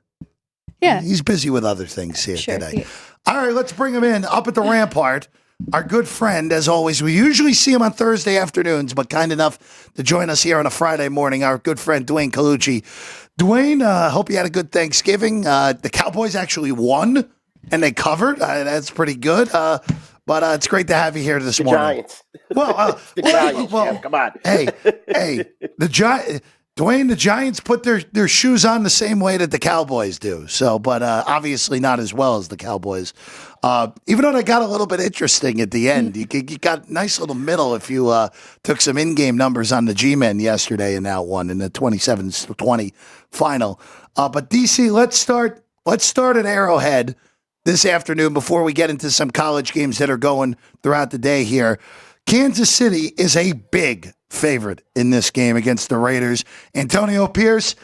Yeah. He's busy with other things here today. Yeah. All right, let's bring him in up at the Rampart. Our good friend, as always. We usually see him on Thursday afternoons, but kind enough to join us here on a Friday morning, our good friend Dwayne Colucci. Dwayne, hope you had a good Thanksgiving. The Cowboys actually won, and they covered. That's pretty good. But it's great to have you here this morning. Giants. Well, the Giants, Jeff, come on. Hey, Dwayne, the Giants put their shoes on the same way that the Cowboys do. So, but obviously not as well as the Cowboys. Even though they got a little bit interesting at the end. You got nice little middle if you took some in-game numbers on the G-Men yesterday in that one in the 27-20 final. But DC, let's start at Arrowhead this afternoon before we get into some college games that are going throughout the day here. Kansas City is a big favorite in this game against the Raiders. Antonio Pierce,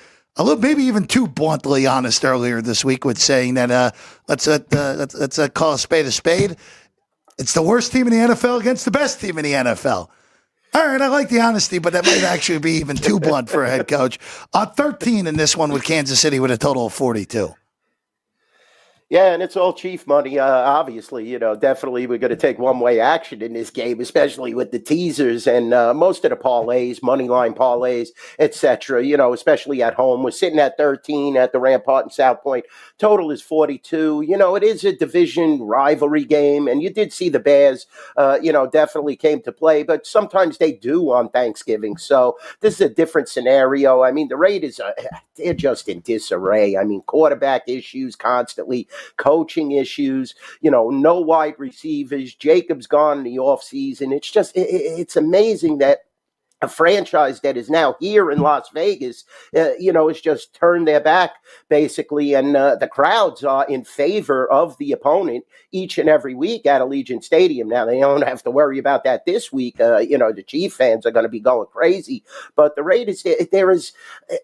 maybe even too bluntly honest earlier this week with saying that let's call a spade. It's the worst team in the NFL against the best team in the NFL. All right, I like the honesty, but that might actually be even too blunt for a head coach. 13 in this one with Kansas City with a total of 42. Yeah, and it's all Chief money, obviously. Definitely we're going to take one-way action in this game, especially with the teasers and most of the parlays, money line parlays, etc., especially at home. We're sitting at 13 at the Rampart in South Point. Total is 42. It is a division rivalry game, and you did see the Bears, definitely came to play, but sometimes they do on Thanksgiving. So this is a different scenario. I mean, the Raiders, they're just in disarray. I mean, quarterback issues constantly. Coaching issues, no wide receivers. Jacobs gone in the offseason. It's just, it's amazing that a franchise that is now here in Las Vegas, has just turned their back, basically, and the crowds are in favor of the opponent each and every week at Allegiant Stadium. Now, they don't have to worry about that this week. The Chief fans are going to be going crazy. But the Raiders, there is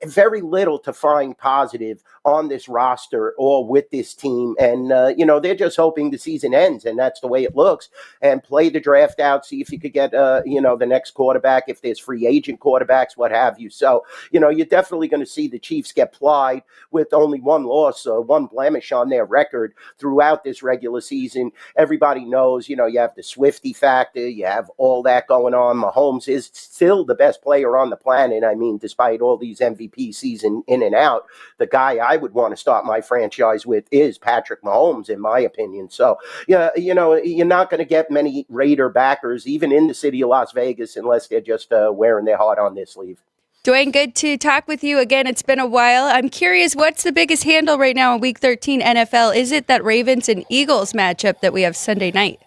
very little to find positive on this roster or with this team. And, they're just hoping the season ends, and that's the way it looks, and play the draft out, see if you could get, the next quarterback, if there's free agent quarterbacks, what have you. So, you're definitely going to see the Chiefs get plied with only one loss, one blemish on their record throughout this regular season. Everybody knows, you have the Swifty factor, you have all that going on. Mahomes is still the best player on the planet. I mean, despite all these MVP season in and out, the guy I would want to start my franchise with is Patrick Mahomes, in my opinion. So, yeah, you're not going to get many Raider backers, even in the city of Las Vegas, unless they're just wearing their heart on their sleeve. Dwayne, good to talk with you again. It's been a while. I'm curious, what's the biggest handle right now in Week 13 NFL? Is it that Ravens and Eagles matchup that we have Sunday night?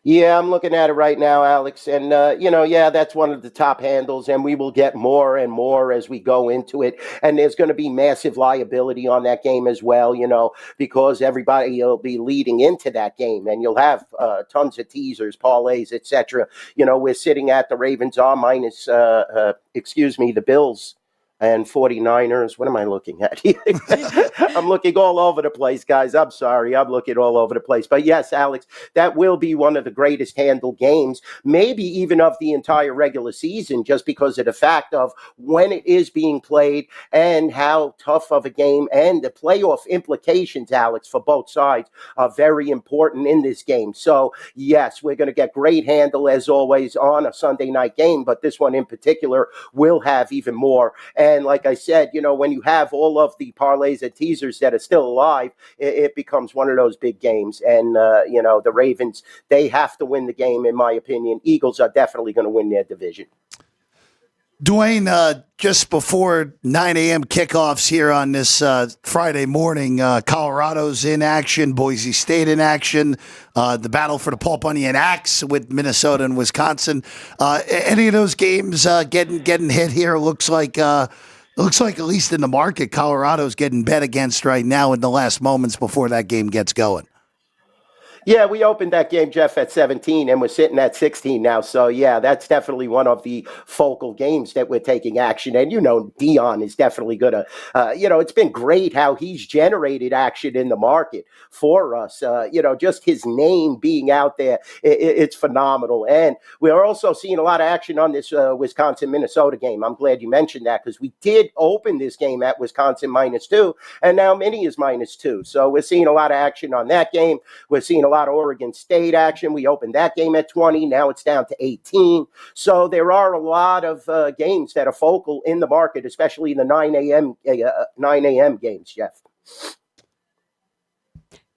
Yeah, I'm looking at it right now, Alex. And, that's one of the top handles, and we will get more and more as we go into it. And there's going to be massive liability on that game as well, because everybody will be leading into that game, and you'll have tons of teasers, parlays, etc. We're sitting at the Ravens are minus, the Bills and 49ers. What am I looking at here? I'm looking all over the place, guys. I'm sorry. I'm looking all over the place. But yes, Alex, that will be one of the greatest handle games, maybe even of the entire regular season, just because of the fact of when it is being played and how tough of a game and the playoff implications, Alex, for both sides are very important in this game. So yes, we're going to get great handle as always on a Sunday night game, but this one in particular will have even more. And like I said, when you have all of the parlays and teasers that are still alive, it becomes one of those big games. And, the Ravens, they have to win the game, in my opinion. Eagles are definitely going to win their division. Dwayne, just before 9 a.m. kickoffs here on this Friday morning, Colorado's in action, Boise State in action, the battle for the Paul Bunyan Axe with Minnesota and Wisconsin. Any of those games getting hit here? Looks like at least in the market, Colorado's getting bet against right now in the last moments before that game gets going. Yeah, we opened that game, Jeff, at 17, and we're sitting at 16 now. So, yeah, that's definitely one of the focal games that we're taking action. And, Dion is definitely going to, it's been great how he's generated action in the market for us. Just his name being out there, it's phenomenal. And we're also seeing a lot of action on this Wisconsin-Minnesota game. I'm glad you mentioned that because we did open this game at Wisconsin -2, and now Vinny is -2. So we're seeing a lot of action on that game. We're seeing a lot of Oregon State action. We opened that game at 20. Now it's down to 18. So there are a lot of games that are focal in the market, especially in the 9 a.m. games, Jeff.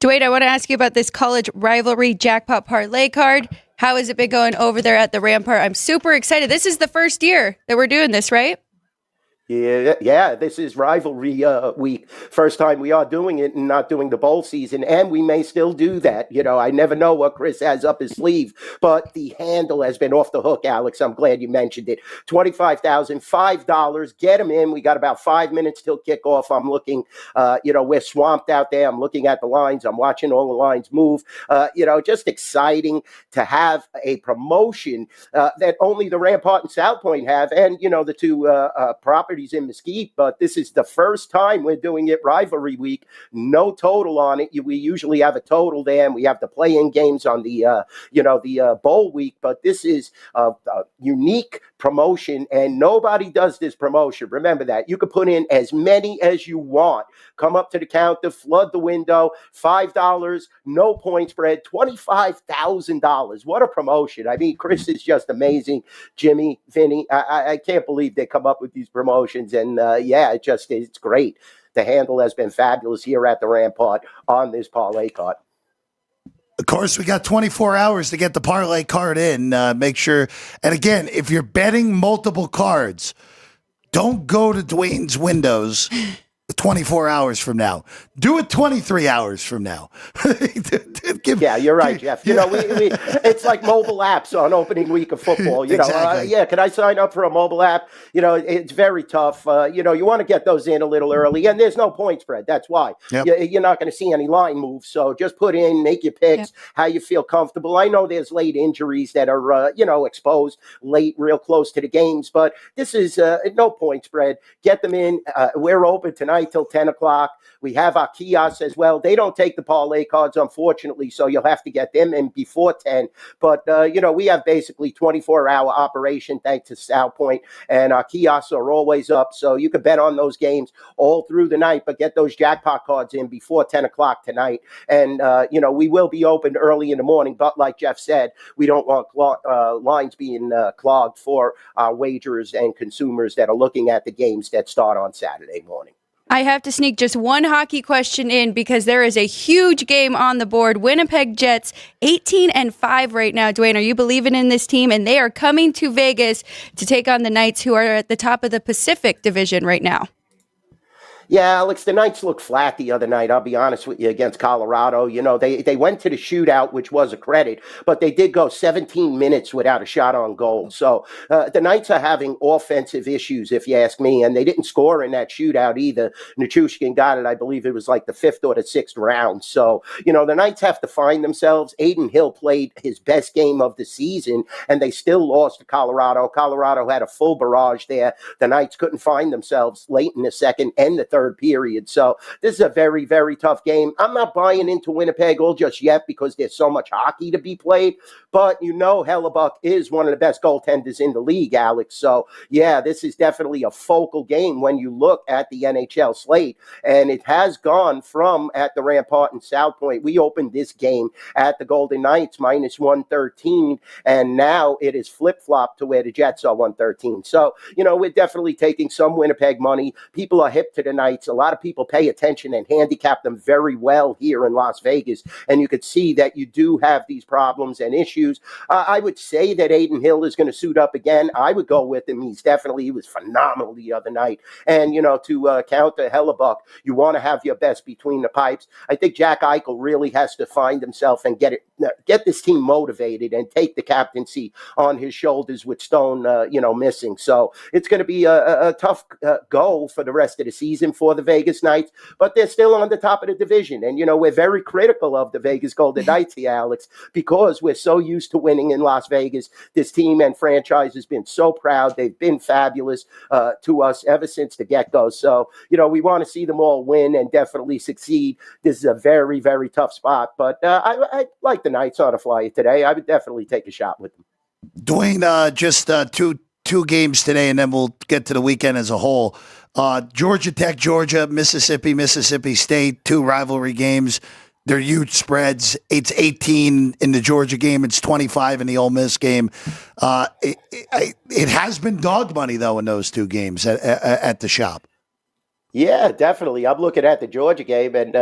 Dwayne, I want to ask you about this college rivalry jackpot parlay card. How has it been going over there at the Rampart? I'm super excited. This is the first year that we're doing this, right? Yeah, this is rivalry week. First time we are doing it and not doing the bowl season, and we may still do that. I never know what Chris has up his sleeve, but the handle has been off the hook, Alex. I'm glad you mentioned it. $25,005. Get them in. We got about 5 minutes till kickoff. I'm looking, we're swamped out there. I'm looking at the lines. I'm watching all the lines move. Just exciting to have a promotion that only the Rampart and South Point have, and, the two properties in Mesquite, but this is the first time we're doing it rivalry week. No total on it. We usually have a total there, and we have the play-in games on the bowl week, but this is a unique promotion, and nobody does this promotion. Remember that. You can put in as many as you want. Come up to the counter, flood the window, $5, no point spread, $25,000. What a promotion. I mean, Chris is just amazing. Jimmy, Vinny, I can't believe they come up with these promotions. And it's great. The handle has been fabulous here at the Rampart on this parlay card. Of course, we got 24 hours to get the parlay card in. Make sure. And again, if you're betting multiple cards, don't go to Dwayne's windows 24 hours from now. Do it 23 hours from now. Yeah, you're right, Jeff. We it's like mobile apps on opening week of football. Exactly. Can I sign up for a mobile app? It's very tough. You want to get those in a little early, and there's no point spread. That's why. Yep. You're not going to see any line moves. So just put in, make your picks, how you feel comfortable. I know there's late injuries that are, exposed late, real close to the games, but this is no point spread. Get them in. We're open tonight till 10 o'clock. We have our kiosks as well. They don't take the parlay cards, unfortunately. so you'll have to get them in before 10. But, we have basically 24-hour operation thanks to South Point, and our kiosks are always up, so you can bet on those games all through the night, but get those jackpot cards in before 10 o'clock tonight. And, we will be open early in the morning, but like Jeff said, we don't want lines being clogged for our wagers and consumers that are looking at the games that start on Saturday morning. I have to sneak just one hockey question in because there is a huge game on the board. Winnipeg Jets, 18-5 right now. Dwayne, are you believing in this team? And they are coming to Vegas to take on the Knights, who are at the top of the Pacific Division right now. Yeah, Alex, the Knights looked flat the other night, I'll be honest with you, against Colorado. They went to the shootout, which was a credit, but they did go 17 minutes without a shot on goal. So the Knights are having offensive issues, if you ask me, and they didn't score in that shootout either. Nichushkin got it, I believe it was like the 5th or the 6th round. So, the Knights have to find themselves. Aiden Hill played his best game of the season, and they still lost to Colorado. Colorado had a full barrage there. The Knights couldn't find themselves late in the second and the third period. So this is a very, very tough game. I'm not buying into Winnipeg all just yet because there's so much hockey to be played. But Hellebuck is one of the best goaltenders in the league, Alex. So yeah, this is definitely a focal game when you look at the NHL slate. And it has gone from at the Rampart and South Point. We opened this game at the Golden Knights minus 113. And now it is flip-flopped to where the Jets are 113. So, we're definitely taking some Winnipeg money. People are hip to the Knights. A lot of people pay attention and handicap them very well here in Las Vegas. And you could see that you do have these problems and issues. I would say that Aiden Hill is going to suit up again. I would go with him. He was phenomenal the other night. And, to counter Hellebuck, you want to have your best between the pipes. I think Jack Eichel really has to find himself and get this team motivated and take the captaincy on his shoulders with Stone, missing. So it's going to be a tough go for the rest of the season for the Vegas Knights, but they're still on the top of the division. And, we're very critical of the Vegas Golden Knights here, Alex, because we're so used to winning in Las Vegas. This team and franchise has been so proud. They've been fabulous to us ever since the get-go. So, we want to see them all win and definitely succeed. This is a very, very tough spot, but I like the Knights on a flyer today. I would definitely take a shot with them. Dwayne, just two games today, and then we'll get to the weekend as a whole. Georgia Tech, Georgia, Mississippi State, 2 rivalry games. They're huge spreads. It's 18 in the Georgia game. It's 25 in the Ole Miss game. It has been dog money, though, in those 2 games at the shop. Yeah, definitely. I'm looking at the Georgia game, and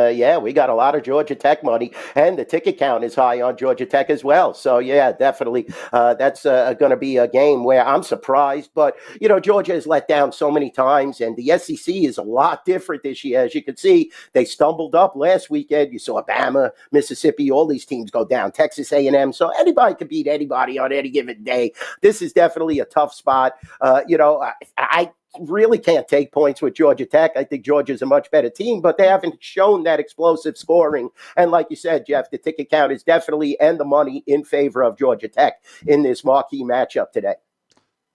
we got a lot of Georgia Tech money, and the ticket count is high on Georgia Tech as well. So, yeah, definitely. That's going to be a game where I'm surprised. But, Georgia has let down so many times, and the SEC is a lot different this year. As you can see, they stumbled up last weekend. You saw Bama, Mississippi, all these teams go down, Texas A&M. So anybody can beat anybody on any given day. This is definitely a tough spot. I really can't take points with Georgia Tech. I think Georgia's a much better team, but they haven't shown that explosive scoring. And like you said, Jeff, the ticket count is definitely and the money in favor of Georgia Tech in this marquee matchup today.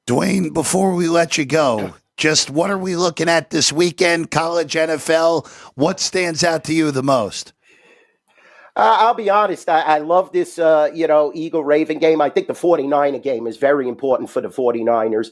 Dwayne, before we let you go, just what are we looking at this weekend? College, NFL, what stands out to you the most? I'll be honest. I love this, Eagle-Raven game. I think the 49er game is very important for the 49ers.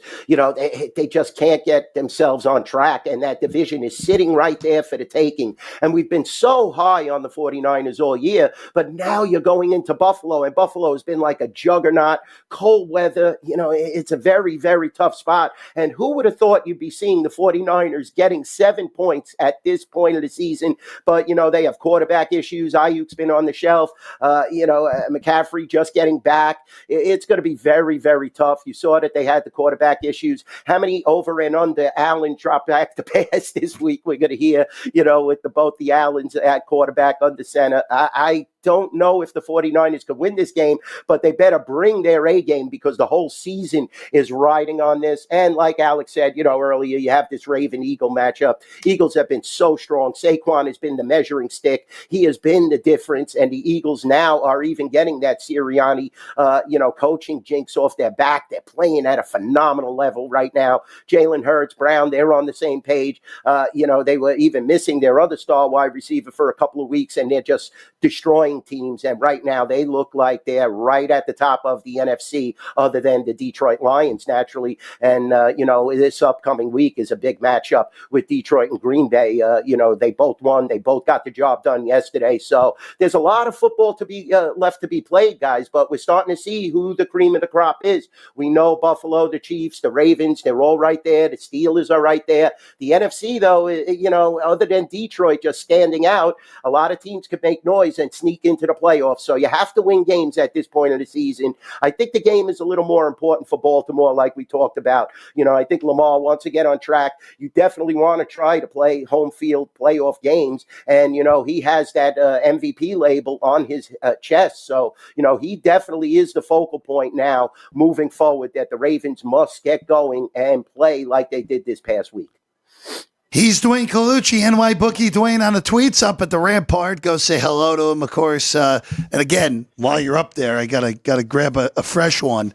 They just can't get themselves on track, and that division is sitting right there for the taking. And we've been so high on the 49ers all year, but now you're going into Buffalo, and Buffalo has been like a juggernaut, cold weather. It's a very, very tough spot. And who would have thought you'd be seeing the 49ers getting 7 points at this point of the season? But, they have quarterback issues. Ayuk's been on the shelf. McCaffrey just getting back. It's going to be very, very tough. You saw that they had the quarterback issues. How many over and under Allen dropped back to pass this week? We're going to hear, with both the Allens at quarterback, under center. I don't know if the 49ers could win this game, but they better bring their A game because the whole season is riding on this. And like Alex said, earlier, you have this Raven-Eagle matchup. Eagles have been so strong. Saquon has been the measuring stick. He has been the difference. And the Eagles now are even getting that Sirianni, coaching jinx off their back. They're playing at a phenomenal level right now. Jalen Hurts, Brown, they're on the same page. They were even missing their other star wide receiver for a couple of weeks, and they're just destroying playing teams, and right now they look like they're right at the top of the NFC, other than the Detroit Lions, naturally. And, this upcoming week is a big matchup with Detroit and Green Bay. They both won. They both got the job done yesterday. So there's a lot of football to be left to be played, guys, but we're starting to see who the cream of the crop is. We know Buffalo, the Chiefs, the Ravens, they're all right there. The Steelers are right there. The NFC, though, other than Detroit just standing out, a lot of teams could make noise and sneak into the playoffs. So you have to win games at this point of the season. I think the game is a little more important for Baltimore, like we talked about. I think Lamar wants to get on track. You definitely want to try to play home field playoff games. And, he has that MVP label on his chest. So, he definitely is the focal point now moving forward, that the Ravens must get going and play like they did this past week. He's Dwayne Colucci, NY Bookie Dwayne on the tweets up at the Rampart. Go say hello to him, of course. And again, while you're up there, I gotta grab a fresh one.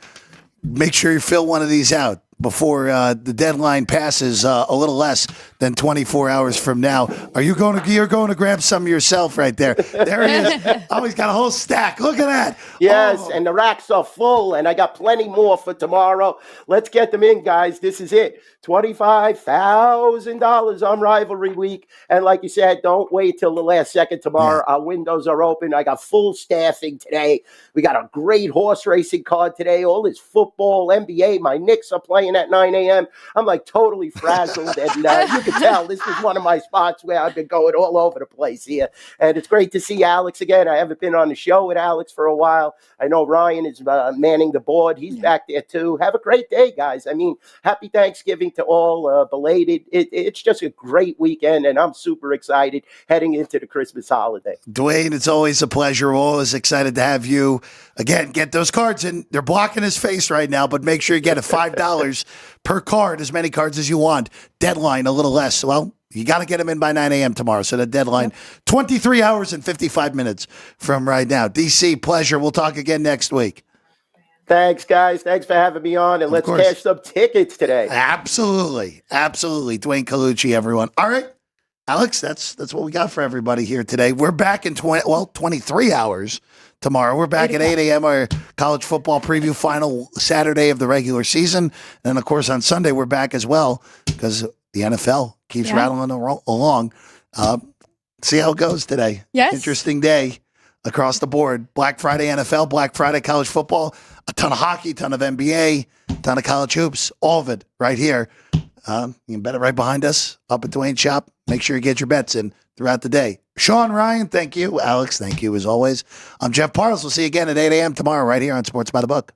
Make sure you fill one of these out before the deadline passes a little less than 24 hours from now. You're going to grab some yourself right there. There he is. Oh, he's got a whole stack. Look at that. Yes, oh. And the racks are full, and I got plenty more for tomorrow. Let's get them in, guys. This is it. $25,000 on Rivalry Week. And like you said, don't wait till the last second tomorrow. Yeah. Our windows are open. I got full staffing today. We got a great horse racing card today. All this football, NBA. My Knicks are playing at 9 a.m. I'm like totally frazzled. And you can tell this is one of my spots where I've been going all over the place here. And it's great to see Alex again. I haven't been on the show with Alex for a while. I know Ryan is manning the board. He's back there too. Have a great day, guys. I mean, happy Thanksgiving to all, belated. It's just a great weekend, and I'm super excited heading into the Christmas holiday. Dwayne, it's always a pleasure. We're always excited to have you. Again, get those cards in. They're blocking his face right now, but make sure you get it $5 per card, as many cards as you want. Deadline a little less. Well, you got to get them in by 9 a.m. tomorrow. So the deadline, 23 hours and 55 minutes from right now. DC, pleasure. We'll talk again next week. Thanks, guys. Thanks for having me on. And let's cash some tickets today. Absolutely. Absolutely. Dwayne Colucci, everyone. All right. Alex, that's what we got for everybody here today. We're back in 23 hours tomorrow. We're back at 8 a.m. Our college football preview, final Saturday of the regular season. And, of course, on Sunday, we're back as well because the NFL keeps rattling along. See how it goes today. Yes. Interesting day across the board. Black Friday NFL, Black Friday college football, a ton of hockey, ton of NBA, ton of college hoops, all of it right here. You can bet it right behind us up at Dwayne's shop. Make sure you get your bets in throughout the day. Sean, Ryan, thank you. Alex, thank you as always. I'm Jeff Parles. We'll see you again at 8 a.m. tomorrow right here on Sports by the Book.